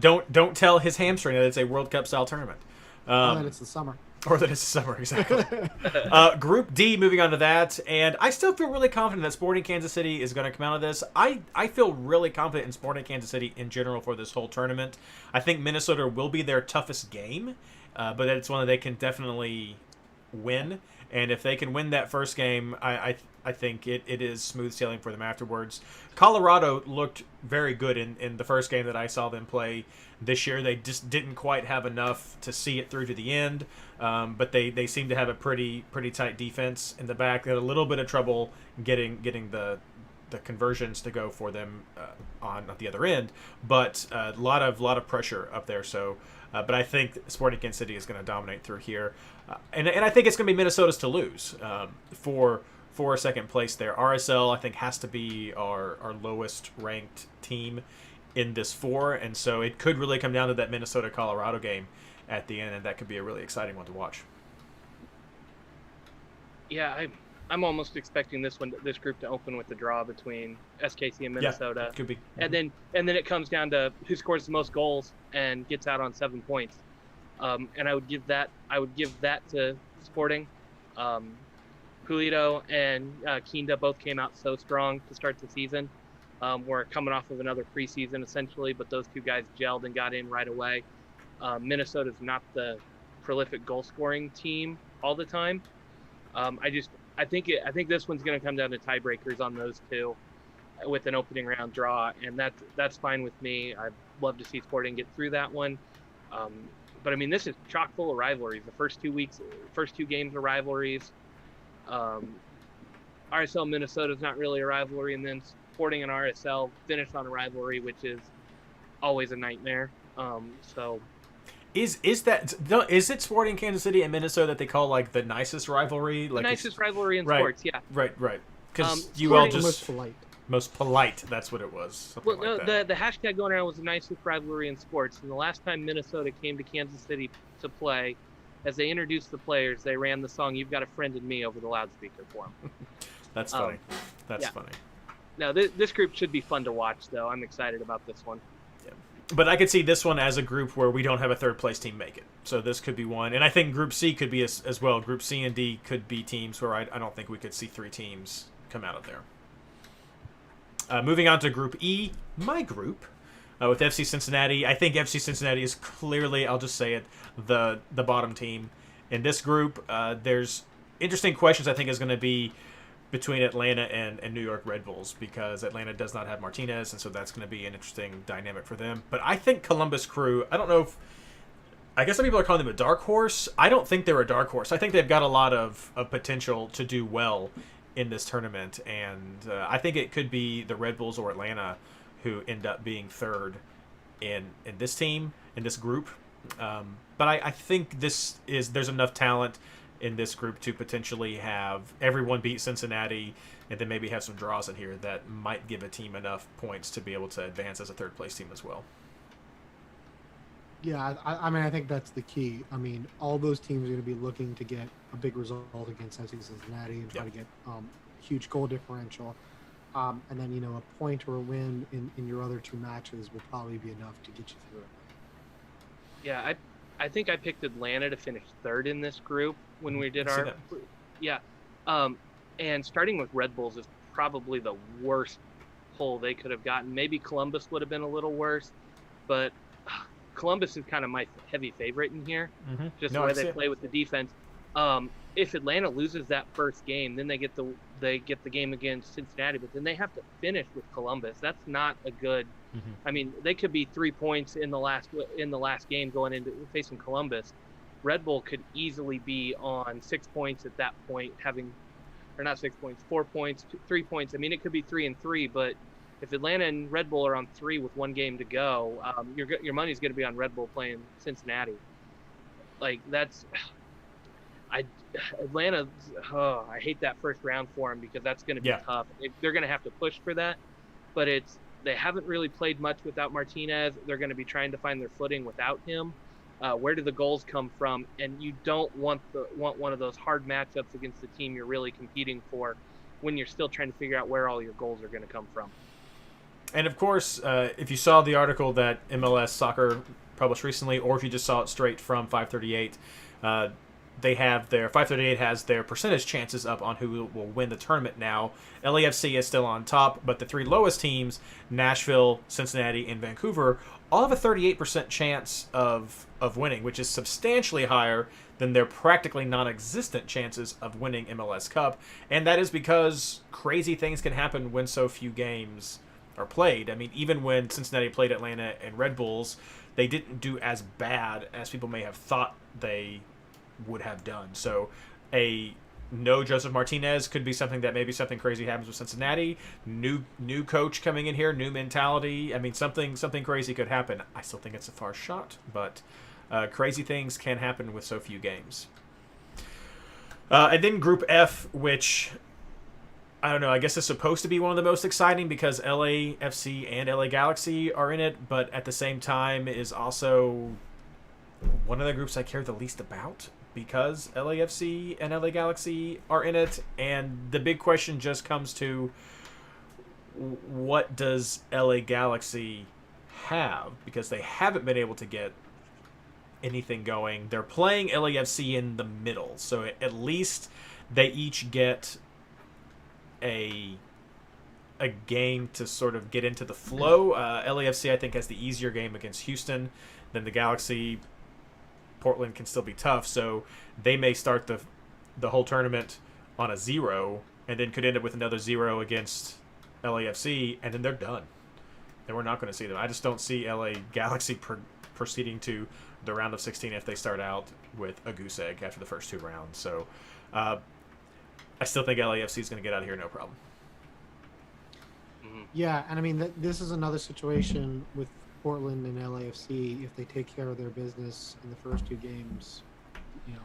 Speaker 1: Don't tell his hamstring that it's a World Cup-style tournament.
Speaker 2: Or that it's the summer.
Speaker 1: Or that it's the summer, exactly. Group D, moving on to that, and I still feel really confident that Sporting Kansas City is going to come out of this. I feel really confident in Sporting Kansas City in general for this whole tournament. I think Minnesota will be their toughest game, but it's one that they can definitely win. And if they can win that first game, I think it is smooth sailing for them afterwards. Colorado looked very good in the first game that I saw them play this year. They just didn't quite have enough to see it through to the end, but they seem to have a pretty tight defense in the back. They had a little bit of trouble getting the conversions to go for them on the other end, but a lot of pressure up there. So, but I think Sporting Kansas City is going to dominate through here, and I think it's going to be Minnesota's to lose for second place there. RSL I think has to be our lowest ranked team in this 4, and so it could really come down to that Minnesota-Colorado game at the end, and that could be a really exciting one to watch.
Speaker 4: Yeah, I'm almost expecting this group to open with the draw between SKC and Minnesota.
Speaker 1: Yeah, could be.
Speaker 4: And then it comes down to who scores the most goals and gets out on 7 points. And I would give that to Sporting. Pulido and Kinda both came out so strong to start the season. We're coming off of another preseason essentially, but those 2 guys gelled and got in right away. Minnesota's not the prolific goal scoring team all the time. I think this one's going to come down to tiebreakers on those 2. with an opening round draw, and that's fine with me. I'd love to see Sporting get through that one. But I mean, this is chock full of rivalries. The first 2 weeks, first 2 games are rivalries. RSL Minnesota is not really a rivalry, and then Sporting and RSL finished on a rivalry, which is always a nightmare. So
Speaker 1: is it Sporting Kansas City and Minnesota that they call like the nicest rivalry? Like
Speaker 4: the nicest rivalry in
Speaker 1: right,
Speaker 4: sports, yeah.
Speaker 1: Right. Because you
Speaker 4: Sporting-
Speaker 1: all just
Speaker 2: Most polite.
Speaker 1: most polite. That's what it was. Something
Speaker 4: Well,
Speaker 1: like that.
Speaker 4: the hashtag going around was the nicest rivalry in sports. And the last time Minnesota came to Kansas City to play, as they introduced the players, they ran the song "You've Got a Friend in Me" over the loudspeaker for them.
Speaker 1: That's funny. That's
Speaker 4: yeah.
Speaker 1: funny.
Speaker 4: Now, this group should be fun to watch, though. I'm excited about this one.
Speaker 1: But I could see this one as a group where we don't have a third place team make it. So this could be one. And I think Group C could be as well. Group C and D could be teams where I don't think we could see 3 teams come out of there. Moving on to Group E, my group, with FC Cincinnati. I think FC Cincinnati is clearly, I'll just say it, the bottom team. In this group, there's interesting questions I think is going to be between Atlanta and New York Red Bulls, because Atlanta does not have Martinez, and so that's going to be an interesting dynamic for them. But I think Columbus Crew, I don't know if, I guess some people are calling them a dark horse. I don't think they're a dark horse. I think they've got a lot of potential to do well in this tournament, and I think it could be the Red Bulls or Atlanta who end up being third in this team, in this group. But I think there's enough talent in this group to potentially have everyone beat Cincinnati and then maybe have some draws in here that might give a team enough points to be able to advance as a third place team as well.
Speaker 2: Yeah, I mean, I think that's the key. I mean, all those teams are going to be looking to get a big result against FC Cincinnati and try to get huge goal differential. And then, a point or a win in your other 2 matches will probably be enough to get you through it.
Speaker 4: Yeah, I think I picked Atlanta to finish third in this group when we did our and starting with Red Bulls is probably the worst pull they could have gotten. Maybe Columbus would have been a little worse, but Columbus is kind of my heavy favorite in here, just the way they play with the defense. If Atlanta loses that first game, then they get the game against Cincinnati, but then they have to finish with Columbus. That's not a good. I mean, they could be 3 points in the last game going into facing Columbus. Red Bull could easily be on 6 points at that point, or not 6 points, 4 points, 3 points. I mean, it could be 3-3, but if Atlanta and Red Bull are on 3 with 1 game to go, your money's going to be on Red Bull playing Cincinnati. Like Atlanta. I hate that first round for them because that's going to be tough. They're going to have to push for that, but they haven't really played much without Martinez. They're going to be trying to find their footing without him. Where do the goals come from? And you don't want one of those hard matchups against the team you're really competing for when you're still trying to figure out where all your goals are going to come from.
Speaker 1: And of course, if you saw the article that MLS Soccer published recently, or if you just saw it straight from 538, they have 538 has their percentage chances up on who will win the tournament now. LAFC is still on top, but the 3 lowest teams, Nashville, Cincinnati, and Vancouver, all have a 38% chance of winning, which is substantially higher than their practically non-existent chances of winning MLS Cup. And that is because crazy things can happen when so few games are played. I mean, even when Cincinnati played Atlanta and Red Bulls, they didn't do as bad as people may have thought they would have done. So no Joseph Martinez could be something that maybe something crazy happens with Cincinnati. New coach coming in here, new mentality. I mean, something crazy could happen. I still think it's a far shot, but crazy things can happen with so few games. And then Group F, which I don't know, I guess it's supposed to be one of the most exciting because LAFC and LA Galaxy are in it, but at the same time is also one of the groups I care the least about, because LAFC and LA Galaxy are in it, and the big question just comes to, what does LA Galaxy have? Because they haven't been able to get anything going. They're playing LAFC in the middle, so at least they each get a game to sort of get into the flow. LAFC, I think, has the easier game against Houston than the Galaxy. Portland can still be tough, so they may start the whole tournament on a 0 and then could end up with another 0 against LAFC, and then they're done. And we're not going to see them. I just don't see LA Galaxy proceeding to the round of 16 if they start out with a goose egg after the first 2 rounds. So I still think LAFC is going to get out of here no problem.
Speaker 2: Yeah, and I mean, this is another situation with Portland and LAFC. If they take care of their business in the first 2 games, you know,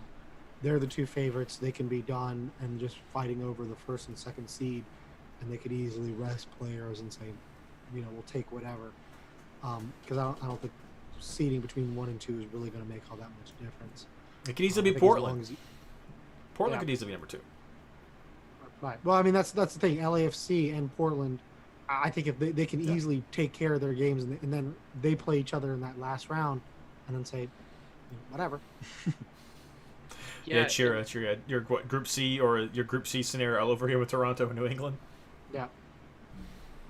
Speaker 2: they're the 2 favorites. They can be done and just fighting over the 1st and 2nd seed, and they could easily rest players and say, you know, we'll take whatever. Because I don't think seeding between 1 and 2 is really going to make all that much difference.
Speaker 1: It could easily be Portland. Portland could easily be number 2.
Speaker 2: Right. Well, I mean, that's the thing. LAFC and Portland, I think if they can easily take care of their games and then they play each other in that last round and then say, you know, whatever.
Speaker 1: It's your what, Group C or your Group C scenario all over here with Toronto and New England.
Speaker 2: Yeah.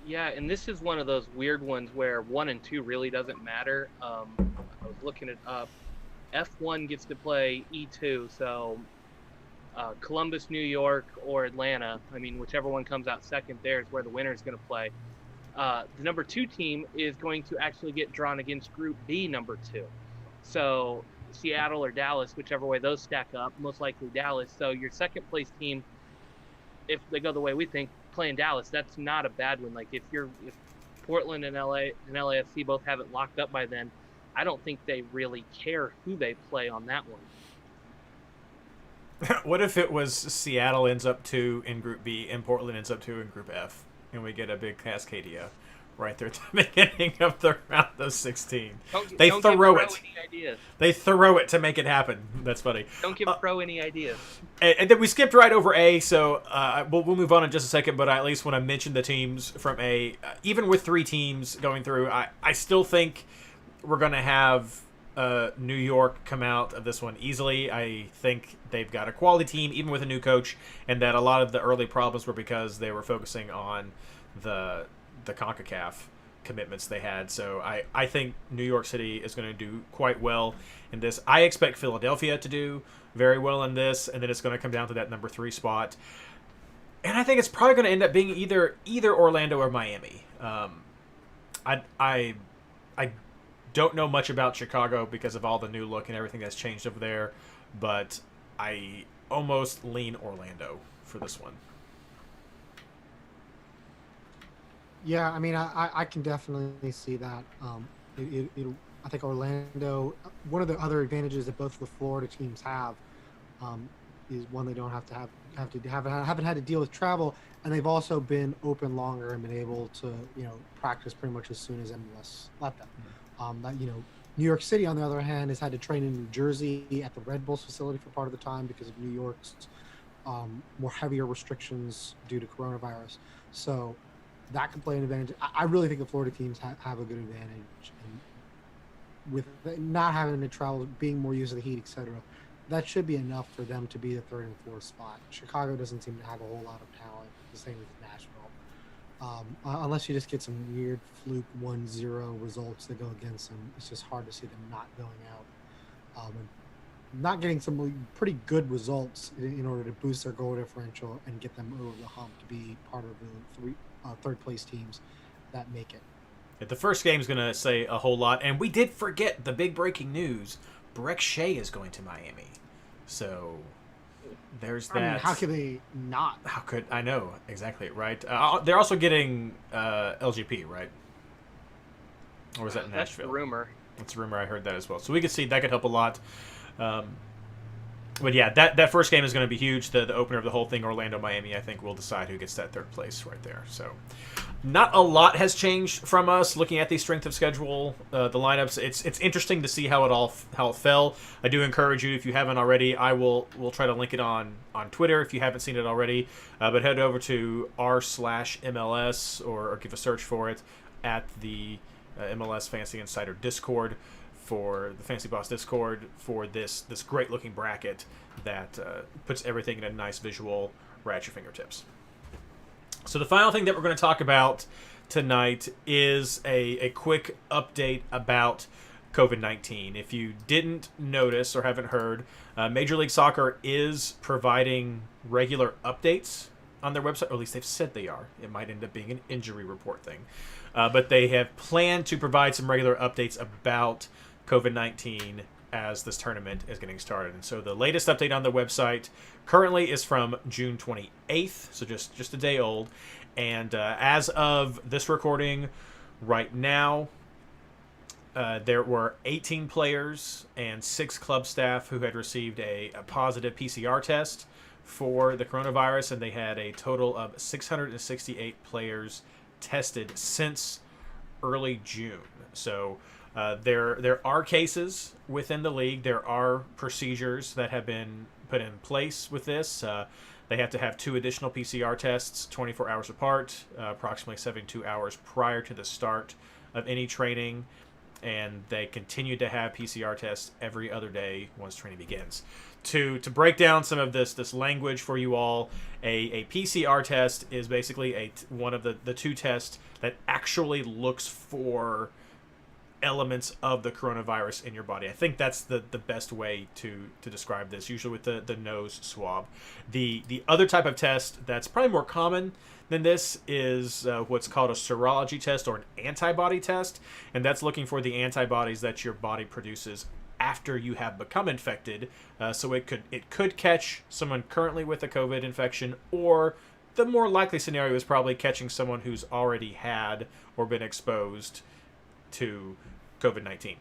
Speaker 4: Yeah, and this is one of those weird ones where 1 and 2 really doesn't matter. I was looking it up. F1 gets to play E2, so Columbus, New York, or Atlanta. I mean, whichever one comes out second there is where the winner is going to play. The number 2 team is going to actually get drawn against Group B number 2. So Seattle or Dallas, whichever way those stack up, most likely Dallas. So your second place team, if they go the way we think, playing Dallas, that's not a bad one. Like if Portland and LAFC both have it locked up by then, I don't think they really care who they play on that one.
Speaker 1: What if it was Seattle ends up 2 in Group B and Portland ends up 2 in Group F, and we get a big Cascadia right there at the beginning of the round of 16? They throw it. They throw it to make it happen. That's funny.
Speaker 4: Don't give Pro any ideas.
Speaker 1: And then we skipped right over A, so we'll move on in just a second, but I at least want to mention the teams from A. Even with 3 teams going through, I still think we're going to have New York come out of this one easily. I think they've got a quality team, even with a new coach, and that a lot of the early problems were because they were focusing on the CONCACAF commitments they had. So I think New York City is going to do quite well in this. I expect Philadelphia to do very well in this, and then it's going to come down to that number 3 spot. And I think it's probably going to end up being either Orlando or Miami. I don't know much about Chicago because of all the new look and everything that's changed over there, but I almost lean Orlando for this one.
Speaker 2: Yeah, I mean, I can definitely see that. I think Orlando. One of the other advantages that both of the Florida teams have is one, they don't haven't had to deal with travel, and they've also been open longer and been able to practice pretty much as soon as MLS let them. New York City, on the other hand, has had to train in New Jersey at the Red Bulls facility for part of the time because of New York's more heavier restrictions due to coronavirus. So that can play an advantage. I really think the Florida teams have a good advantage, and with not having to travel, being more used to the heat, etc., that should be enough for them to be the 3rd and 4th spot. Chicago doesn't seem to have a whole lot of talent. The same with Nashville. Unless you just get some weird fluke 1-0 results that go against them, it's just hard to see them not going out. And not getting some pretty good results in order to boost their goal differential and get them over the hump to be part of the 3rd place teams that make it.
Speaker 1: The first game is going to say a whole lot, and we did forget the big breaking news. Breck Shea is going to Miami. So there's that. I mean,
Speaker 2: how could they not?
Speaker 1: How could I know exactly, right? They're also getting LGP, right? Or was that Nashville?
Speaker 4: That's the rumor.
Speaker 1: That's a rumor. I heard that as well. So we could see that could help a lot. But yeah, that first game is going to be huge. The opener of the whole thing, Orlando, Miami, I think will decide who gets that 3rd place right there. So not a lot has changed from us looking at the strength of schedule, the lineups. It's interesting to see how it fell. I do encourage you, if you haven't already, we'll try to link it on Twitter if you haven't seen it already. But head over to r/MLS or give a search for it at the MLS Fantasy Insider Discord, for the Fantasy Boss Discord, for this great looking bracket that puts everything in a nice visual right at your fingertips. So the final thing that we're going to talk about tonight is a quick update about COVID-19. If you didn't notice or haven't heard, Major League Soccer is providing regular updates on their website, or at least they've said they are. It might end up being an injury report thing. But they have planned to provide some regular updates about COVID-19 as this tournament is getting started. And so the latest update on the website currently is from June 28th, so just a day old. And as of this recording right now, there were 18 players and 6 club staff who had received a positive PCR test for the coronavirus, and they had a total of 668 players tested since early June. So there are cases within the league. There are procedures that have been put in place with this. They have to have 2 additional PCR tests 24 hours apart, approximately 72 hours prior to the start of any training, and they continue to have PCR tests every other day once training begins. To break down some of this language for you all, a PCR test is basically one of the 2 tests that actually looks for elements of the coronavirus in your body. I think that's the best way to describe this, usually with the nose swab. The other type of test that's probably more common than this is what's called a serology test, or an antibody test, and that's looking for the antibodies that your body produces after you have become infected. So it could catch someone currently with a COVID infection, or the more likely scenario is probably catching someone who's already had or been exposed to COVID-19.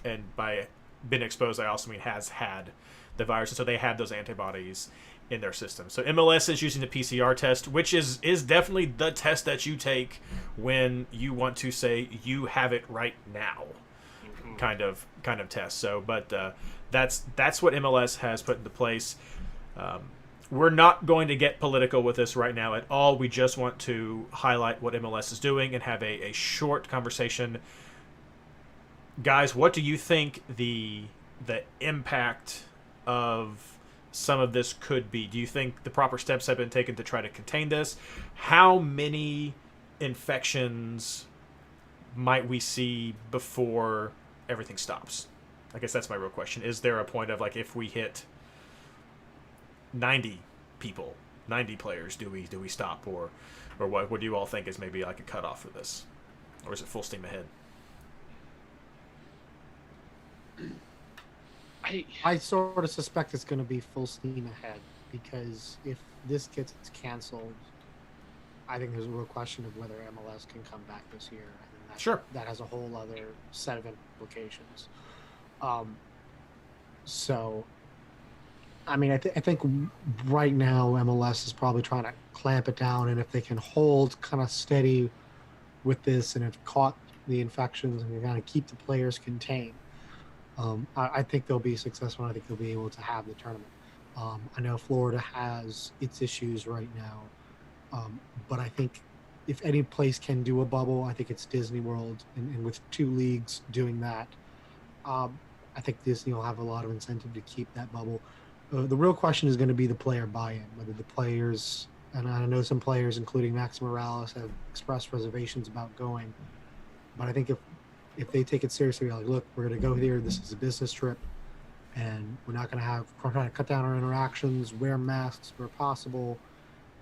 Speaker 1: And by been exposed, I also mean has had the virus. And so they have those antibodies in their system. So MLS is using the PCR test, which is definitely the test that you take when you want to say you have it right now, kind of test. So, but that's what MLS has put into place. We're not going to get political with this right now at all. We just want to highlight what MLS is doing and have a short conversation. Guys, what do you think the impact of some of this could be? Do you think the proper steps have been taken to try to contain this? How many infections might we see before everything stops? I guess that's my real question. Is there a point of, like, if we hit 90 people, 90 players, do we stop, or what do you all think is maybe like a cutoff for this, or is it full steam ahead?
Speaker 2: I sort of suspect it's going to be full steam ahead, because if this gets canceled, I think there's a real question of whether MLS can come back this year. I think
Speaker 1: Sure.
Speaker 2: That has a whole other set of implications. So, I mean, I think right now MLS is probably trying to clamp it down, and if they can hold kind of steady with this and have caught the infections and kind of keep the players contained, I think they'll be successful. I think they'll be able to have the tournament. I know Florida has its issues right now, but I think if any place can do a bubble, I think it's Disney World, and with 2 leagues doing that, I think Disney will have a lot of incentive to keep that bubble. The real question is going to be the player buy-in, whether the players, and I know some players, including Max Morales, have expressed reservations about going, but I think if they take it seriously, like, look, we're going to go here, this is a business trip, and we're trying to cut down our interactions, wear masks where possible,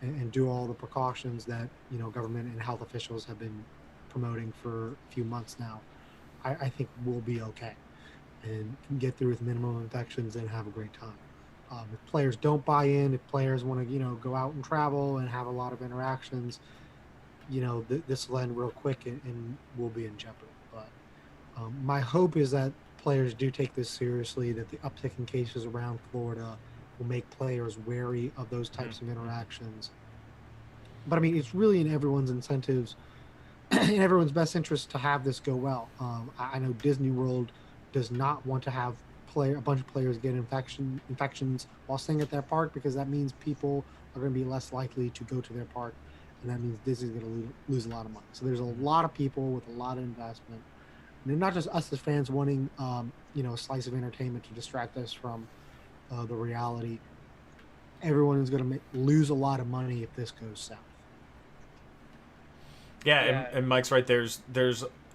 Speaker 2: and do all the precautions that, government and health officials have been promoting for a few months now, I think we'll be okay and can get through with minimum infections and have a great time. If players don't buy in, if players want to, go out and travel and have a lot of interactions, this will end real quick and we'll be in jeopardy. But my hope is that players do take this seriously, that the uptick in cases around Florida will make players wary of those types of interactions. But I mean, it's really in everyone's incentives, in everyone's best interest to have this go well. I know Disney World does not want to have a bunch of players get infections while staying at their park, because that means people are going to be less likely to go to their park, and that means Disney's going to lose a lot of money. So there's a lot of people with a lot of investment, and not just us as fans wanting a slice of entertainment to distract us from the reality. Everyone is going to lose a lot of money if this goes south.
Speaker 1: Yeah. And Mike's right. There's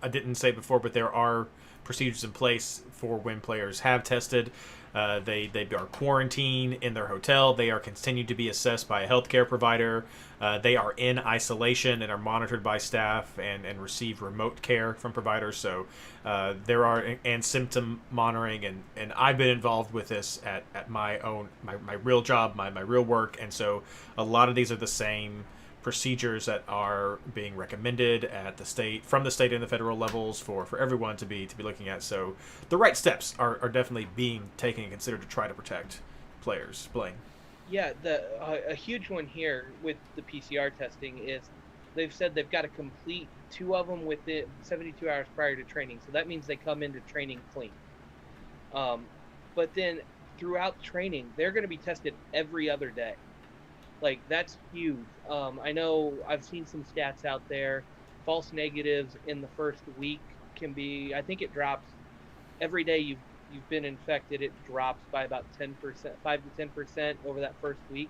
Speaker 1: I didn't say it before, but there procedures in place for when players have tested. They are quarantined in their hotel. They are continued to be assessed by a healthcare provider. They are in isolation and are monitored by staff and receive remote care from providers. So there are and symptom monitoring, and I've been involved with this at my real job, my real work, and so a lot of these are the same procedures that are being recommended at the state, from the state and the federal levels for everyone to be looking at. So the right steps are definitely being taken and considered to try to protect players. Blaine.
Speaker 4: Yeah, a huge one here with the PCR testing is they've said they've got to complete 2 of them within 72 hours prior to training. So that means they come into training clean. But then throughout training, they're going to be tested every other day. Like, that's huge. I know I've seen some stats out there. False negatives in the first week can be, I think it drops every day you've been infected, it drops by about 10%, 5 to 10% over that first week.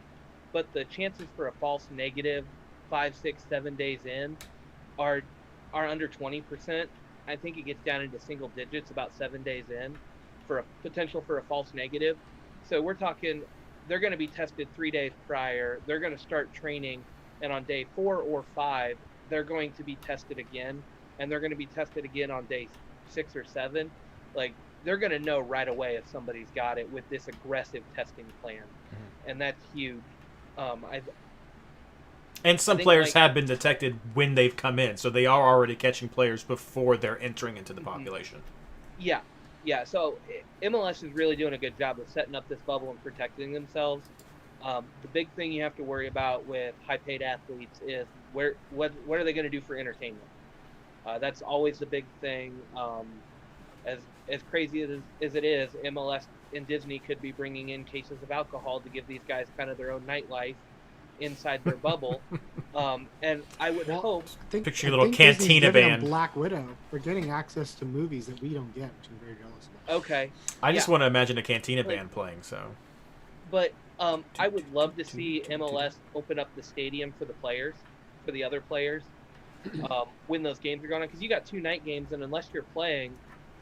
Speaker 4: But the chances for a false negative 5, 6, 7 days in are under 20%. I think it gets down into single digits about 7 days in for a potential for a false negative. So we're talking, they're going to be tested 3 days prior. They're going to start training, and on day 4 or 5, they're going to be tested again, and they're going to be tested again on day 6 or 7. Like, they're going to know right away if somebody's got it with this aggressive testing plan, and that's huge.
Speaker 1: And some players have been detected when they've come in, so they are already catching players before they're entering into the population.
Speaker 4: Yeah. Yeah, so MLS is really doing a good job of setting up this bubble and protecting themselves. The big thing you have to worry about with high-paid athletes is what are they going to do for entertainment? That's always the big thing. As crazy as it is, MLS and Disney could be bringing in cases of alcohol to give these guys kind of their own nightlife inside their bubble. And I would hope...
Speaker 1: Picture your little cantina band.
Speaker 2: Black Widow. We're getting access to movies that we don't get, which I'm very jealous of.
Speaker 4: Okay.
Speaker 1: I just want to imagine a cantina band playing, so...
Speaker 4: But I would love to see MLS open up the stadium for the players, for the other players, when those games are going on. Because you got 2 night games, and unless you're playing,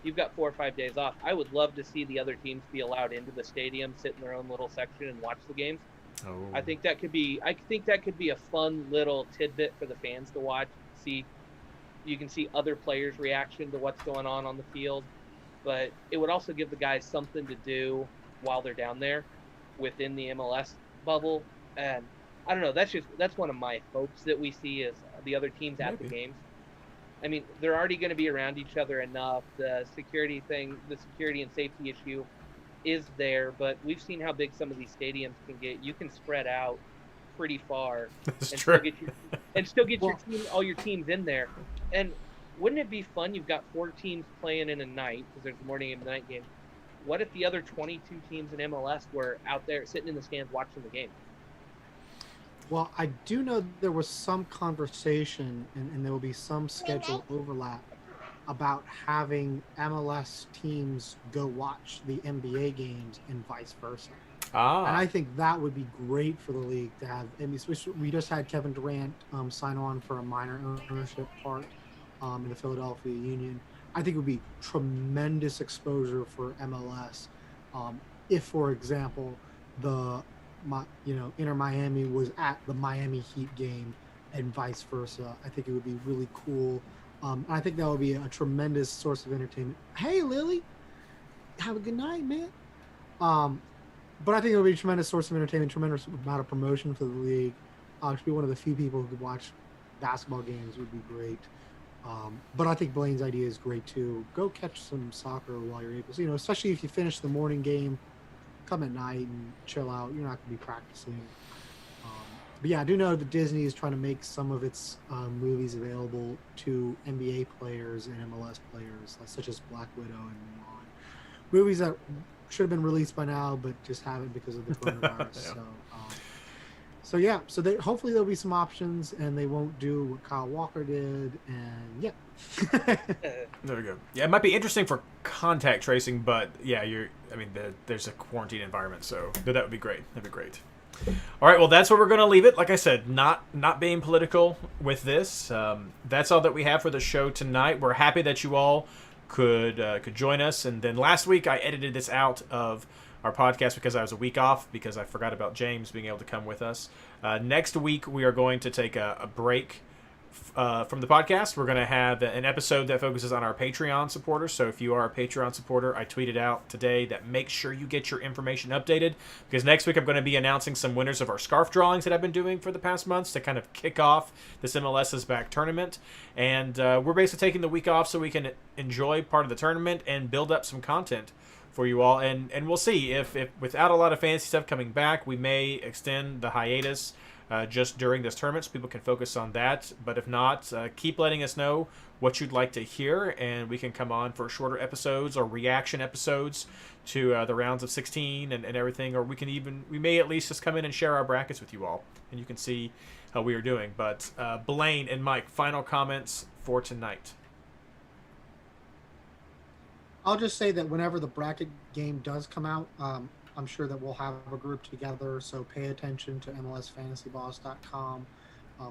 Speaker 4: you've got 4 or 5 days off. I would love to see the other teams be allowed into the stadium, sit in their own little section, and watch the games.
Speaker 1: Oh.
Speaker 4: I think that could be a fun little tidbit for the fans to watch. You can see other players' reaction to what's going on the field, but it would also give the guys something to do while they're down there within the MLS bubble. And I don't know, that's one of my hopes that we see is the other teams at the games. I mean, they're already going to be around each other enough. The security and safety issue is there, but we've seen how big some of these stadiums can get. You can spread out pretty far and still get all your teams in there. And wouldn't it be fun? You've got 4 teams playing in a night because there's a morning and night game. What if the other 22 teams in MLS were out there sitting in the stands watching the game?
Speaker 2: Well, I do know there was some conversation, and there will be some schedule overlap about having MLS teams go watch the NBA games and vice versa. And I think that would be great for the league to have. We just had Kevin Durant sign on for a minor ownership part in the Philadelphia Union. I think it would be tremendous exposure for MLS if, for example, Inter Miami was at the Miami Heat game and vice versa. I think it would be really cool. I think that would be a tremendous source of entertainment. Hey, Lily, have a good night, man. But I think it would be a tremendous source of entertainment, tremendous amount of promotion for the league. To be one of the few people who could watch basketball games would be great. But I think Blaine's idea is great too. Go catch some soccer while you're able to, especially if you finish the morning game, come at night and chill out. You're not going to be practicing. But yeah, I do know that Disney is trying to make some of its movies available to NBA players and MLS players, such as Black Widow and Mulan. Movies that should have been released by now, but just haven't because of the coronavirus. Yeah. So hopefully there'll be some options, and they won't do what Kyle Walker did. And yeah.
Speaker 1: There we go. Yeah, it might be interesting for contact tracing, but yeah, there's a quarantine environment, so that would be great. That'd be great. All right, well, that's where we're going to leave it. Like I said, not being political with this. That's all that we have for the show tonight. We're happy that you all could join us. And then last week I edited this out of our podcast because I was a week off because I forgot about James being able to come with us. Next week we are going to take a break from the podcast. We're going to have an episode that focuses on our Patreon supporters. So if you are a Patreon supporter, I tweeted out today that make sure you get your information updated, because next week I'm going to be announcing some winners of our scarf drawings that I've been doing for the past months to kind of kick off this MLS is Back tournament. And we're basically taking the week off so we can enjoy part of the tournament and build up some content for you all. And we'll see if without a lot of fancy stuff coming back, we may extend the hiatus just during this tournament so people can focus on that. But if not, keep letting us know what you'd like to hear, and we can come on for shorter episodes or reaction episodes to the rounds of 16 and everything. Or we may at least just come in and share our brackets with you all, and you can see how we are doing. But Blaine and Mike, final comments for tonight.
Speaker 2: I'll just say that whenever the bracket game does come out, I'm sure that we'll have a group together, so pay attention to MLSFantasyBoss.com,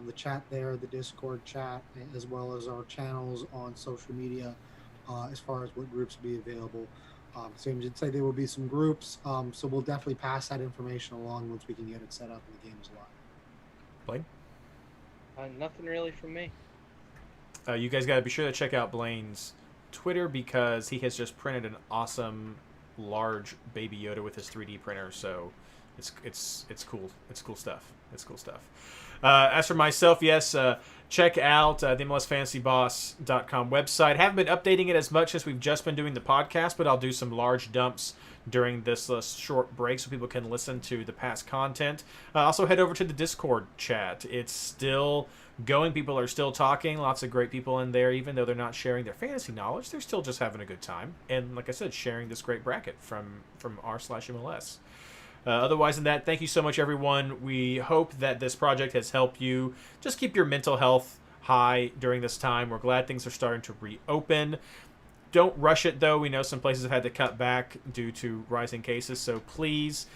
Speaker 2: the chat there, the Discord chat, as well as our channels on social media as far as what groups will be available. So you did say there will be some groups, so we'll definitely pass that information along once we can get it set up and the game's live.
Speaker 1: Blaine?
Speaker 4: Nothing really from me.
Speaker 1: You guys got to be sure to check out Blaine's Twitter, because he has just printed an awesome large Baby Yoda with his 3D printer, so it's cool. It's cool stuff. As for myself, yes, check out the MLSFantasyBoss.com website. Haven't been updating it as much as we've just been doing the podcast, but I'll do some large dumps during this short break so people can listen to the past content. Also head over to the Discord chat. It's still going. People are still talking. Lots of great people in there. Even though they're not sharing their fantasy knowledge, they're still just having a good time. And like I said, sharing this great bracket from r/MLS. Otherwise than that, thank you so much, everyone. We hope that this project has helped you just keep your mental health high during this time. We're glad things are starting to reopen. Don't rush it, though. We know some places have had to cut back due to rising cases, so please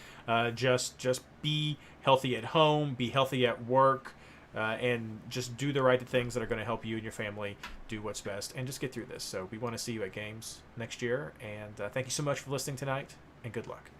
Speaker 1: just be healthy at home, be healthy at work, and just do the right things that are going to help you and your family do what's best, and just get through this. So we want to see you at games next year, and thank you so much for listening tonight, and good luck.